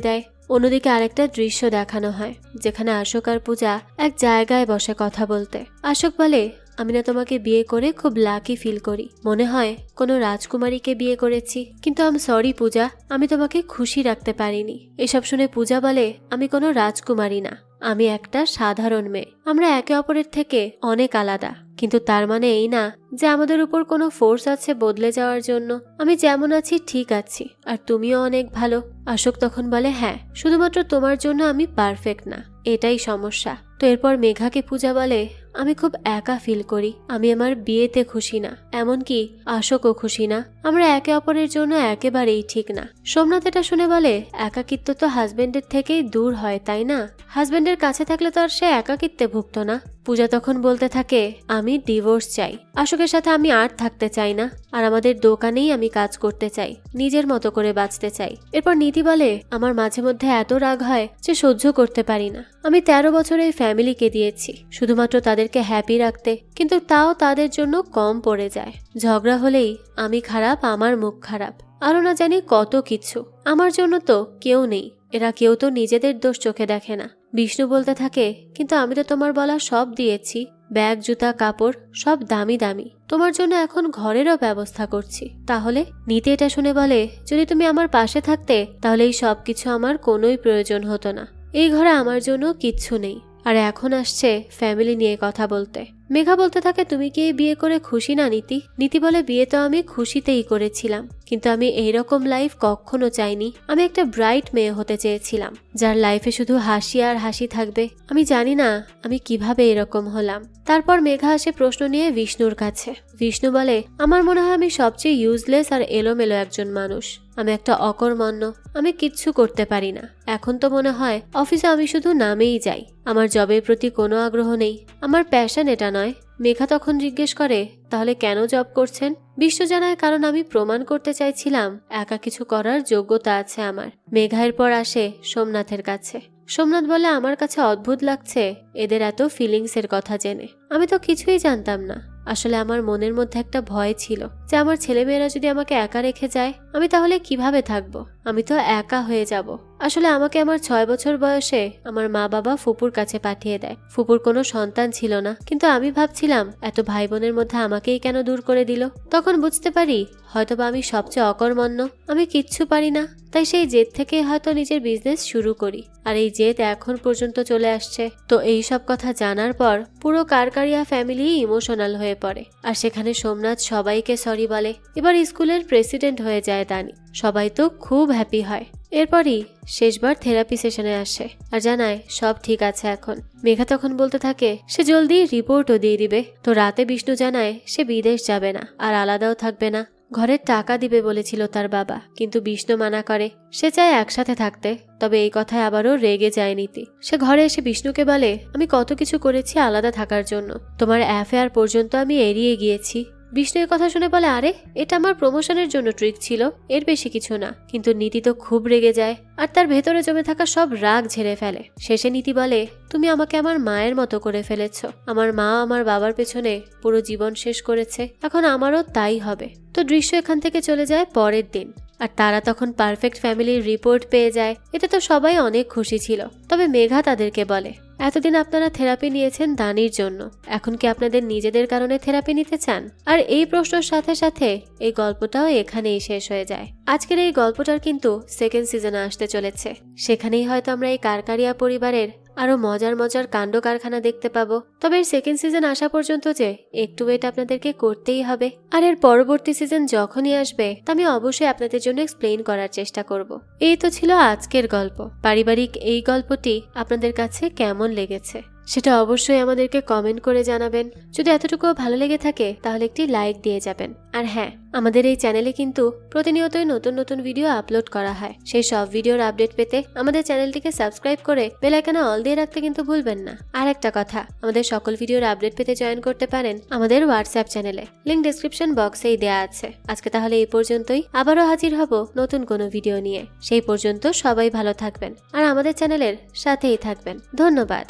Speaker 1: দেয়। অন্যদিকে আরেকটা দৃশ্য দেখানো হয় যেখানে অশোক আর পূজা এক জায়গায় বসে কথা বলতে। অশোক বলে, আমি না তোমাকে বিয়ে করে খুব লাকি ফিল করি, মনে হয় কোনো রাজকুমারীকে বিয়ে করেছি, কিন্তু আই এম সরি পূজা, আমি তোমাকে খুশি রাখতে পারিনি। এসব শুনে পূজা বলে, আমি কোনো রাজকুমারী না, আমি একটা সাধারণ মেয়ে। আমরা একে অপরের থেকে অনেক আলাদা, কিন্তু তার মানে এই না যে আমাদের উপর কোনো ফোর্স আছে বদলে যাওয়ার জন্য। আমি যেমন আছি ঠিক আছি, আর তুমিও অনেক ভালো। অশোক তখন বলে, হ্যাঁ, শুধুমাত্র তোমার জন্য আমি পারফেক্ট না, এটাই সমস্যা। তো এরপর মেঘাকে পূজা বলে, আমি খুব একা ফিল করি, আমি আমার বিয়েতে খুশি না, এমনকি অশোকও খুশি না, আমরা একে অপরের জন্য একেবারেই ঠিক না। সোমনাথ এটা শুনে বলে, একাকিত্ব তো হাজবেন্ডের থেকেই দূর হয়, তাই না? হাজবেন্ডের কাছে থাকলে তো আর সে একাকিত্বে ভুগত না। পূজা তখন বলতে থাকে, আমি ডিভোর্স চাই, অশোকের সাথে আমি আর থাকতে চাই না, আর আমাদের দোকানেই আমি কাজ করতে চাই, নিজের মতো করে বাঁচতে চাই। এরপর নীতি বলে, আমার মাঝে মধ্যে এত রাগ হয় যে সহ্য করতে পারি না। আমি 13 বছর এই ফ্যামিলিকে দিয়েছি শুধুমাত্র তাদেরকে হ্যাপি রাখতে, কিন্তু তাও তাদের জন্য কম পড়ে যায়। ঝগড়া হলেই আমি খারাপ, আমার মুখ খারাপ, আরো না জানি কত কিছু। আমার জন্য তো কেউ নেই, এরা কেউ তো নিজেদের দোষ চোখে দেখে না। বিষ্ণু বলতে থাকে, কিন্তু আমি তো তোমার বলা সব দিয়েছি, ব্যাগ, জুতা, কাপড় সব দামি দামি, তোমার জন্য এখন ঘরেরও ব্যবস্থা করছি। তাহলে? নীতি এটা শুনে বলে, যদি তুমি আমার পাশে থাকতে তাহলে এই সব কিছু আমার কোনোই প্রয়োজন হতো না। এই ঘরে আমার জন্য কিচ্ছু নেই, আর এখন আসছে ফ্যামিলি নিয়ে কথা বলতে। মেঘা বলতে থাকে, তুমি কি এই বিয়ে করে খুশি না নীতি? নীতি বলে, বিয়ে তো আমি খুশিতেই করেছিলাম, কিন্তু আমি এইরকম লাইফ কখনো চাইনি। আমি একটা ব্রাইট মেয়ে হতে চেয়েছিলাম, যার লাইফে শুধু হাসি আর হাসি থাকবে। আমি জানি না আমি কিভাবে এরকম হলাম। তারপর মেঘা আসে প্রশ্ন নিয়ে বিষ্ণুর কাছে। বিষ্ণু বলে, আমার মনে হয় আমি সবচেয়ে ইউজলেস আর এলোমেলো একজন মানুষ, আমি একটা অকর্মণ্য, আমি কিচ্ছু করতে পারি না। এখন তো মনে হয় অফিসে আমি শুধু নামেই যাই, আমার জবের প্রতি কোনো আগ্রহ নেই, আমার প্যাশন এটা নয়। মেঘা তখন জিজ্ঞেস করে, তাহলে কেন জব করছেন? বিষ্ণু জানায়, কারণ আমি প্রমাণ করতে চাইছিলাম একা কিছু করার যোগ্যতা আছে আমার। মেঘা এরপর আসে সোমনাথের কাছে। সোমনাথ বলে, আমার কাছে অদ্ভুত লাগছে এদের এত ফিলিংসের কথা জেনে, আমি তো কিছুই জানতাম না। আসলে আমার মনের মধ্যে একটা ভয় ছিল যে আমার ছেলেমেয়েরা যদি আমাকে একা রেখে যায় আমি তাহলে কিভাবে থাকবো, আমি তো একা হয়ে যাব। আসলে আমাকে আমার 6 বছর বয়সে আমার মা বাবা ফুপুর কাছে পাঠিয়ে দেয়। ফুপুর কোনো সন্তান ছিল না, কিন্তু আমি ভাবছিলাম এত ভাই বোনের মধ্যে আমাকেই কেন দূর করে দিল। তখন বুঝতে পারি হয়তোবা আমি সবচেয়ে অকর্মণ্য, আমি কিচ্ছু পারি না। তাই সেই জেদ থেকে হয়তো নিজের বিজনেস শুরু করি, আর এই জেদ এখন পর্যন্ত চলে আসছে। তো এই সব কথা জানার পর পুরো কারকারিয়া ফ্যামিলি ইমোশনাল হয়ে পড়ে, আর সেখানে সোমনাথ সবাইকে সরি বলে। এবার স্কুলের প্রেসিডেন্ট হয়ে যায় দানি, সবাই তো খুব হ্যাপি হয়। এরপরই শেষবার থেরাপি সেশনে আসে আর জানায় সব ঠিক আছে এখন। মেঘা তখন বলতে থাকে, সে জলদি রিপোর্টও দিয়ে দিবে। তো রাতে বিষ্ণু জানায় সে বিদেশ যাবে না, আর আলাদাও থাকবে না। ঘরের টাকা দিবে বলেছিল তার বাবা, কিন্তু বিষ্ণু মানা করে। সে চায় একসাথে থাকতে, তবে এই কথায় আবারও রেগে যায় নীতি। সে ঘরে এসে বিষ্ণুকে বলে, আমি কত কিছু করেছি আলাদা থাকার জন্য, তোমার অ্যাফেয়ার পর্যন্ত আমি এড়িয়ে গিয়েছি। বিষ্ণু এর কথা শুনে বলে, আরে এটা আমার প্রমোশনের জন্য ট্রিক ছিল, এর বেশি কিছু না। কিন্তু নীতি তো খুব রেগে যায় আর তার ভেতরে জমে থাকা সব রাগ ঝেড়ে ফেলে। শেষে নীতি বলে, তুমি আমাকে আমার মায়ের মতো করে ফেলেছ, আমার মা আমার বাবার পেছনে পুরো জীবন শেষ করেছে, এখন আমারও তাই হবে। তো দৃশ্য এখান থেকে চলে যায় পরের দিন, আর তারা তখন পারফেক্ট ফ্যামিলির রিপোর্ট পেয়ে যায়। এতে তো সবাই অনেক খুশি ছিল। তবে মেঘা তাদেরকে বলে, এতদিন আপনারা থেরাপি নিয়েছেন দানির জন্য, এখন কি আপনাদের নিজেদের কারণে থেরাপি নিতে চান? আর এই প্রশ্নের সাথে সাথে এই গল্পটাও এখানেই শেষ হয়ে যায়। আজকের এই গল্পটার কিন্তু সেকেন্ড সিজনে আসতে চলেছে, সেখানেই হয়তো আমরা এই কারকারিয়া পরিবারের আরো মজার মজার কাণ্ড কারখানা দেখতে পাবো। তবে এর সেকেন্ড সিজন আসা পর্যন্ত যে একটু ওয়েট আপনাদেরকে করতেই হবে, আর এর পরবর্তী সিজন যখনই আসবে তা আমি অবশ্যই আপনাদের জন্য এক্সপ্লেইন করার চেষ্টা করব। এই তো ছিল আজকের গল্প। পারিবারিক এই গল্পটি আপনাদের কাছে কেমন লেগেছে সেটা অবশ্যই আমাদেরকে কমেন্ট করে জানাবেন। যদি এতটুকুও ভালো লেগে থাকে তাহলে একটি লাইক দিয়ে যাবেন। আর হ্যাঁ, আমাদের এই চ্যানেলে কিন্তু প্রতিনিয়তই নতুন নতুন ভিডিও আপলোড করা হয়। সেই সব ভিডিওর আপডেট পেতে আমাদের চ্যানেলটিকে সাবস্ক্রাইব করে বেল আইকনে অল দিয়ে রাখতে কিন্তু ভুলবেন না। আর একটা কথা, আমাদের সকল ভিডিওর আপডেট পেতে জয়েন করতে পারেন আমাদের হোয়াটসঅ্যাপ চ্যানেলে, লিংক ডেসক্রিপশন বক্সেই দেয়া আছে। আজকে তাহলে এই পর্যন্তই, আবারও হাজির হব নতুন কোনো ভিডিও নিয়ে। সেই পর্যন্ত সবাই ভালো থাকবেন আর আমাদের চ্যানেলের সাথেই থাকবেন। ধন্যবাদ।